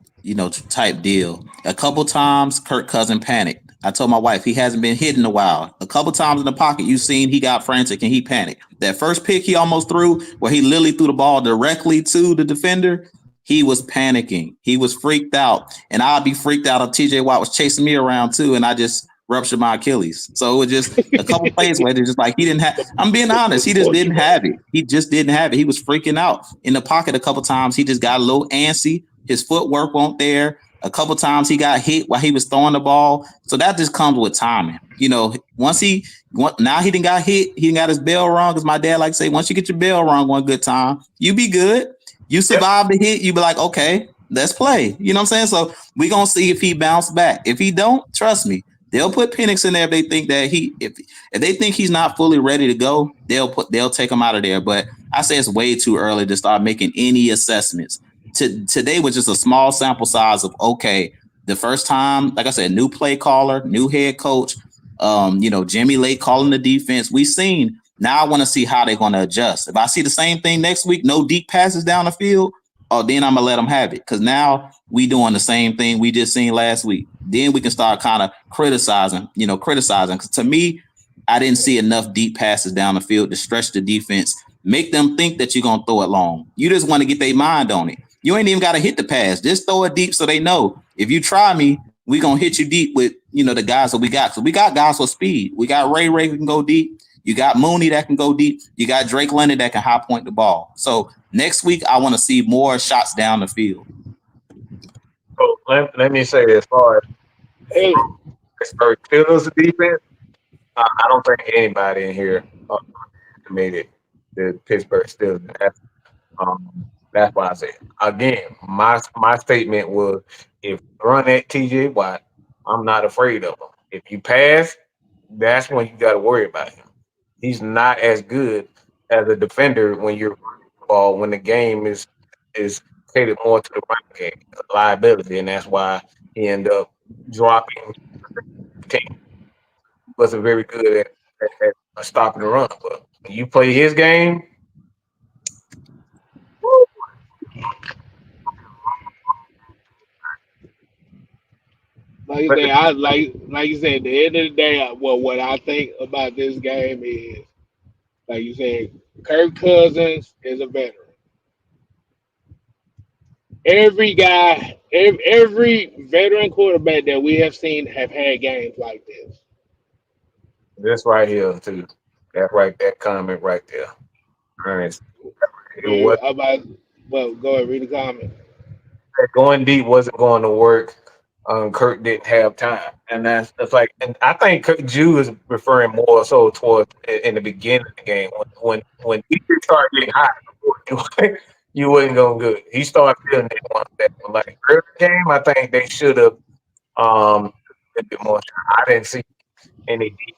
deal. A couple times Kirk Cousin panicked. I told my wife he hasn't been hit in a while. A couple times in the pocket, you seen he got frantic and he panicked. That first pick he almost threw, where he literally threw the ball directly to the defender, he was panicking. He was freaked out. And I'd be freaked out if TJ Watt was chasing me around too, and I just ruptured my Achilles. So it was just a couple plays where it's just like he didn't have. I'm being honest, he just didn't have it. He just didn't have it. He was freaking out in the pocket a couple times. He just got a little antsy. His footwork wasn't there. A couple times he got hit while he was throwing the ball. So that just comes with timing. Now he didn't got hit, he didn't got his bell rung, as my dad like to say, once you get your bell rung one good time, you be good. You survive the hit, you be like, okay, let's play. You know what I'm saying? So we gonna see if he bounced back. If he don't, trust me, they'll put Penix in there if they think that if they think he's not fully ready to go, they'll take him out of there. But I say it's way too early to start making any assessments. Today was just a small sample size of, okay, the first time, like I said, new play caller, new head coach, Jimmy Lake calling the defense. We've seen. Now I want to see how they're going to adjust. If I see the same thing next week, no deep passes down the field, then I'm going to let them have it. Because now we doing the same thing we just seen last week. Then we can start kind of criticizing. Because to me, I didn't see enough deep passes down the field to stretch the defense, make them think that you're going to throw it long. You just want to get their mind on it. You ain't even got to hit the pass. Just throw it deep so they know. If you try me, we going to hit you deep with, the guys that we got. So we got guys with speed. We got Ray who can go deep. You got Mooney that can go deep. You got Drake London that can high point the ball. So next week, I want to see more shots down the field. So let me say, as far as Pittsburgh Steelers defense, I don't think anybody in here committed the Pittsburgh Steelers. That's why I said, again, my statement was, if you run at TJ Watt, I'm not afraid of him. If you pass, that's when you got to worry about him. He's not as good as a defender when you're running the ball, when the game is catered more to the running game, liability, and that's why he ended up dropping the team. Wasn't very good at stopping the run, but when you play his game, like you say, like you said, at the end of the day, what I think about this game is, like you said, Kirk Cousins is a veteran. Every veteran quarterback that we have seen have had games like this. this right here too, that comment right there. Ernest, it Yeah, was well, go ahead, read the comment. going deep wasn't going to work. Kirk didn't have time, and that's like, and I think Jew is referring more so towards in the beginning of the game when he started getting hot, you wasn't going good. He started feeling it one that like early game. I think they should have a bit more. I didn't see any deep.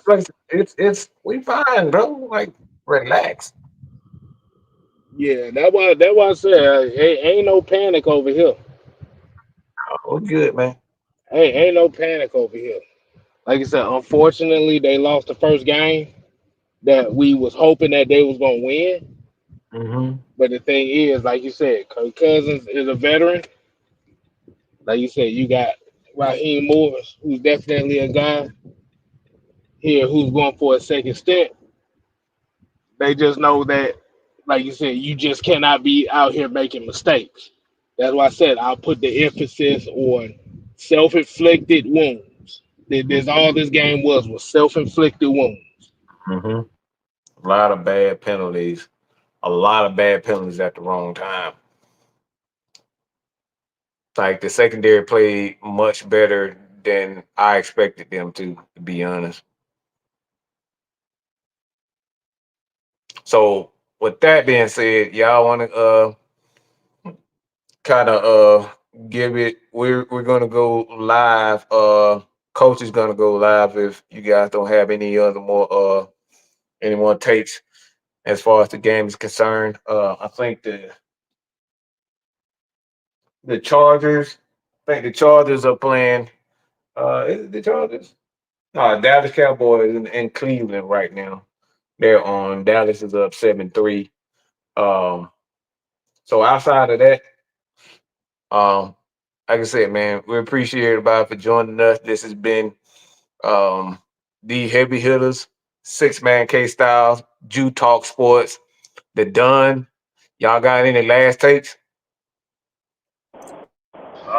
Like, it's we fine, bro. Like, relax. Yeah, that's why I said ain't no panic over here. Oh, we good, man. Ain't no panic over here. Like I said, unfortunately, they lost the first game that we was hoping that they was gonna win. Mm-hmm. But the thing is, like you said, Kirk Cousins is a veteran. Like you said, you got Raheem Morris, who's definitely a guy here who's going for a second step. They just know that, like you said, you just cannot be out here making mistakes. That's why I said I'll put the emphasis on self-inflicted wounds. That's all this game was self-inflicted wounds. Mm-hmm. A lot of bad penalties. A lot of bad penalties at the wrong time. Like, the secondary played much better than I expected them to be honest. So with that being said, y'all want to kind of give it. We're gonna go live. Coach is gonna go live if you guys don't have any more takes as far as the game is concerned. I think the Chargers. I think the Chargers are playing. Is it the Chargers? No, Dallas Cowboys in Cleveland right now. They're on. Dallas is up 7-3. Um, so outside of that, um, like I said, man, we appreciate everybody for joining us. This has been the Heavy Hitters, Six Man K Styles, Jew Talk Sports, the Done. Y'all got any last takes?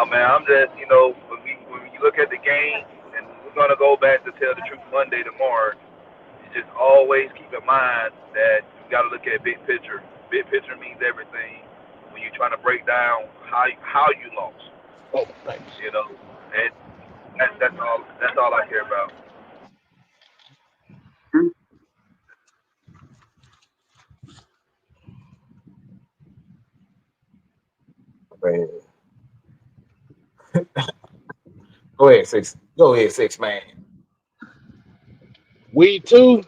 Man, I'm just, when you look at the game, and we're gonna go back to Tell the Truth Monday tomorrow. You just always keep in mind that you got to look at big picture. big picture means everything when you're trying to break down how you lost. Oh, thanks. You know, and that's all. That's all I care about. Man. Go ahead, six. Go ahead, six man. Week 2,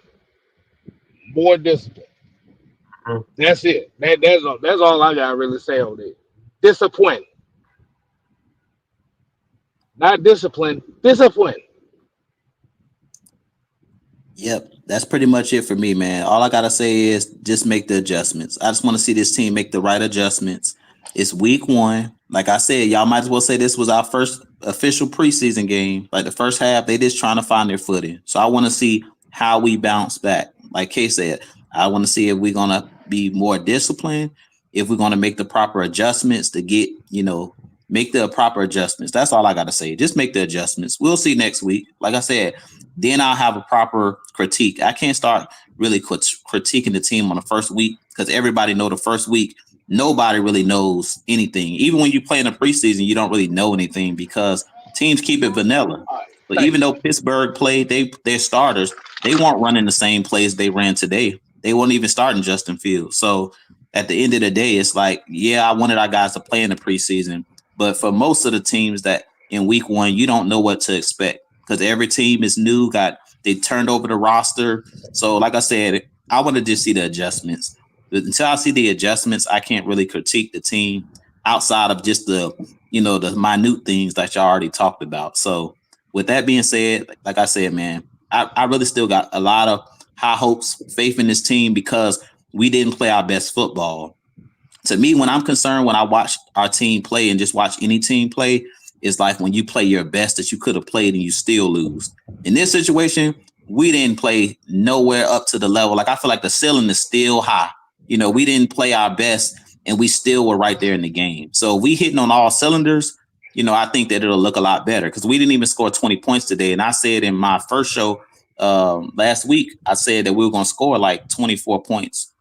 more discipline. Mhm. That's it. That's all I gotta really say on it. Discipline, not discipline. Discipline. Yep, that's pretty much it for me, man. All I gotta say is just make the adjustments. I just want to see this team make the right adjustments. It's week 1. Like I said, y'all might as well say this was our first official preseason game. Like the first half, they just trying to find their footing. So I want to see how we bounce back. Like Kay said, I want to see if we're gonna be more disciplined, if we're gonna make the proper adjustments to get, make the proper adjustments. That's all I gotta say. Just make the adjustments. We'll see next week. Like I said, then I'll have a proper critique. I can't start really critiquing the team on the first week because everybody know the first week nobody really knows anything. Even when you play in the preseason, you don't really know anything because teams keep it vanilla. All right, So thanks. even though Pittsburgh played their starters, they weren't running the same plays they ran today. They weren't even starting Justin Fields. So at the end of the day, it's like, yeah, I wanted our guys to play in the preseason, but for most of the teams that in week 1, you don't know what to expect because every team is new. They turned over the roster. So like I said, I want to just see the adjustments. But until I see the adjustments, I can't really critique the team outside of just the minute things that y'all already talked about. So with that being said, like I said, man, I really still got a lot of high hopes, faith in this team because we didn't play our best football. To me, when I'm concerned, when I watch our team play and just watch any team play, it's like when you play your best that you could have played and you still lose. In this situation, we didn't play nowhere up to the level. Like I feel like the ceiling is still high. We didn't play our best and we still were right there in the game. So we hitting on all cylinders, I think that it'll look a lot better because we didn't even score 20 points today. And I said in my first show last week, I said that we were going to score like 24 points.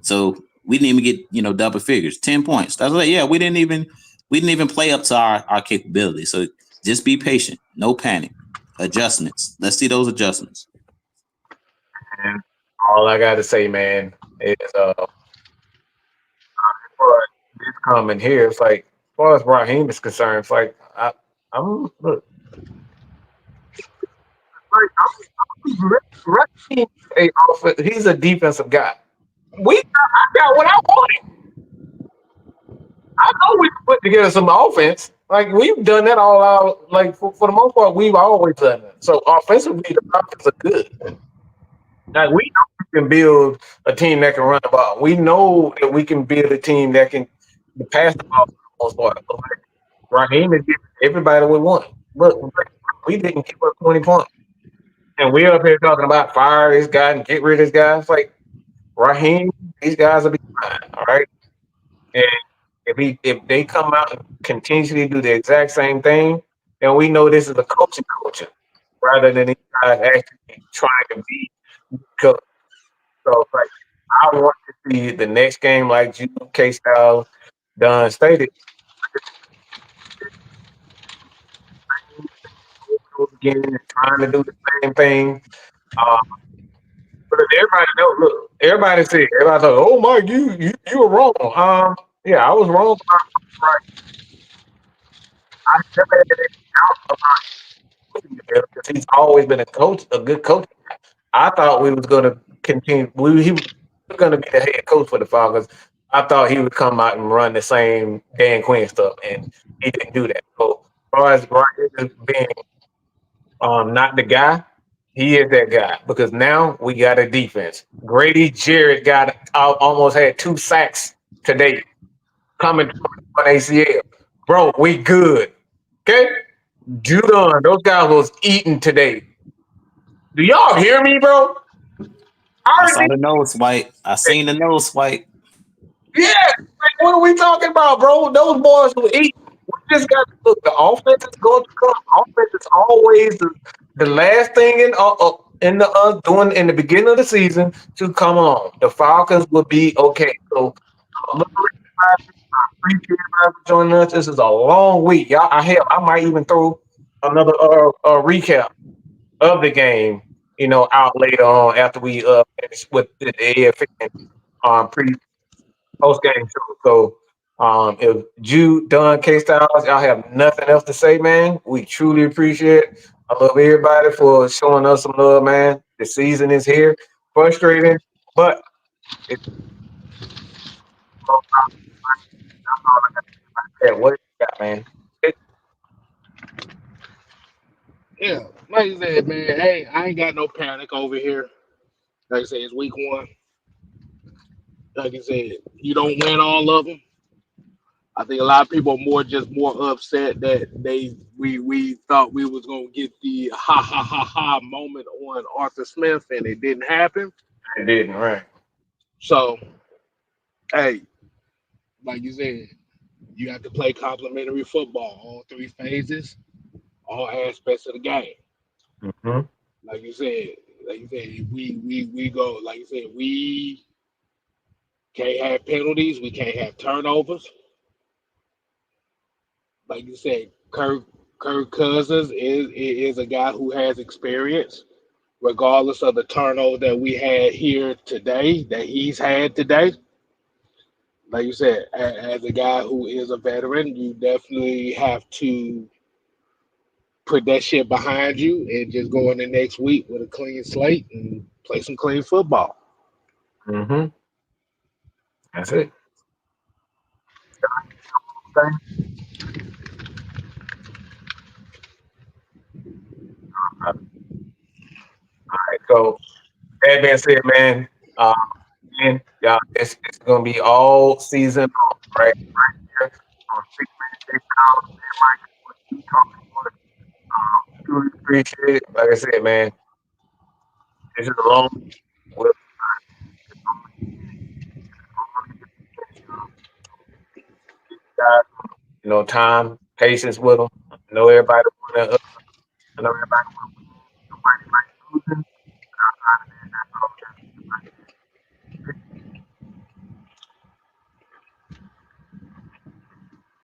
So we didn't even get, double figures, 10 points. That's like, yeah, we didn't even play up to our capability. So just be patient, no panic. Adjustments. Let's see those adjustments. And all I gotta say, man, is for this comment here, it's like as far as Raheem is concerned, it's like I'm look, like Raheem, he's a defensive guy. I got what I wanted. I know we can put together some offense. Like we've done that all out. Like for the most part, we've always done that. So offensively, the Falcons are good. Like we know we can build a team that can run the ball. We know that we can build a team that can pass the ball for the most part. But like, Raheem is giving everybody we want. Look, we didn't give up 20 points. And we're up here talking about fire this guy and get rid of this guy. It's like Raheem, these guys will be fine, all right? And if they come out and continuously do the exact same thing, then we know this is a coaching culture rather than these guys actually trying to be coached. So it's like I want to see the next game like you, K Style, done stated. Again, trying to do the same thing. Uh, but if everybody knows, look, everybody thought, oh Mike, you were wrong. Yeah, I was wrong about I never had any doubt about him because he's always been a good coach. I thought we was gonna continue. He was gonna be the head coach for the Falcons. I thought he would come out and run the same Dan Quinn stuff, and he didn't do that. So as far as Brian being not the guy, he is that guy because now we got a defense. Grady Jarrett got almost had 2 sacks today coming from an ACL. Bro, we good. Okay? Judon, those guys was eating today. Do y'all hear me, bro? I saw the nose swipe. I seen the nose swipe. Yeah, like, what are we talking about, bro? Those boys will eat. We just got to look. The offense is going to come. Offense is always the last thing in the beginning of the season to come on. The Falcons will be okay. So Appreciate everybody for joining us. This is a long week, y'all. I might even throw another recap of the game, out later on after we finish with the AFN pre post game show. So if Jude, Dunn, K Styles, y'all have nothing else to say, man, we truly appreciate it. I love everybody for showing us some love, man. The season is here. Frustrating, but it's all I got to say. What you got, man? Yeah, like I said, man. Hey, I ain't got no panic over here. Like I said, it's week one. Like I said, you don't win all of them. I think a lot of people are more upset that we thought we was gonna get the ha ha ha ha moment on Arthur Smith and it didn't happen. It didn't, right? So hey, like you said, you have to play complementary football, all three phases, all aspects of the game. Mm-hmm. Like you said, we go. Like you said, we can't have penalties. We can't have turnovers. Like you said, Kirk Cousins is a guy who has experience, regardless of the turnover that we had here today, that he's had today. Like you said, as a guy who is a veteran, you definitely have to put that shit behind you and just go in the next week with a clean slate and play some clean football. Mm-hmm. That's it. Okay. All right. So that being said, man, again, y'all, it's gonna be all season long, right? Here on Six Man Out, Mike, truly appreciate it. Like I said, man, this is a long with guys, time, patience with them. I know everybody want to. I know everybody want to win. Nobody like losing.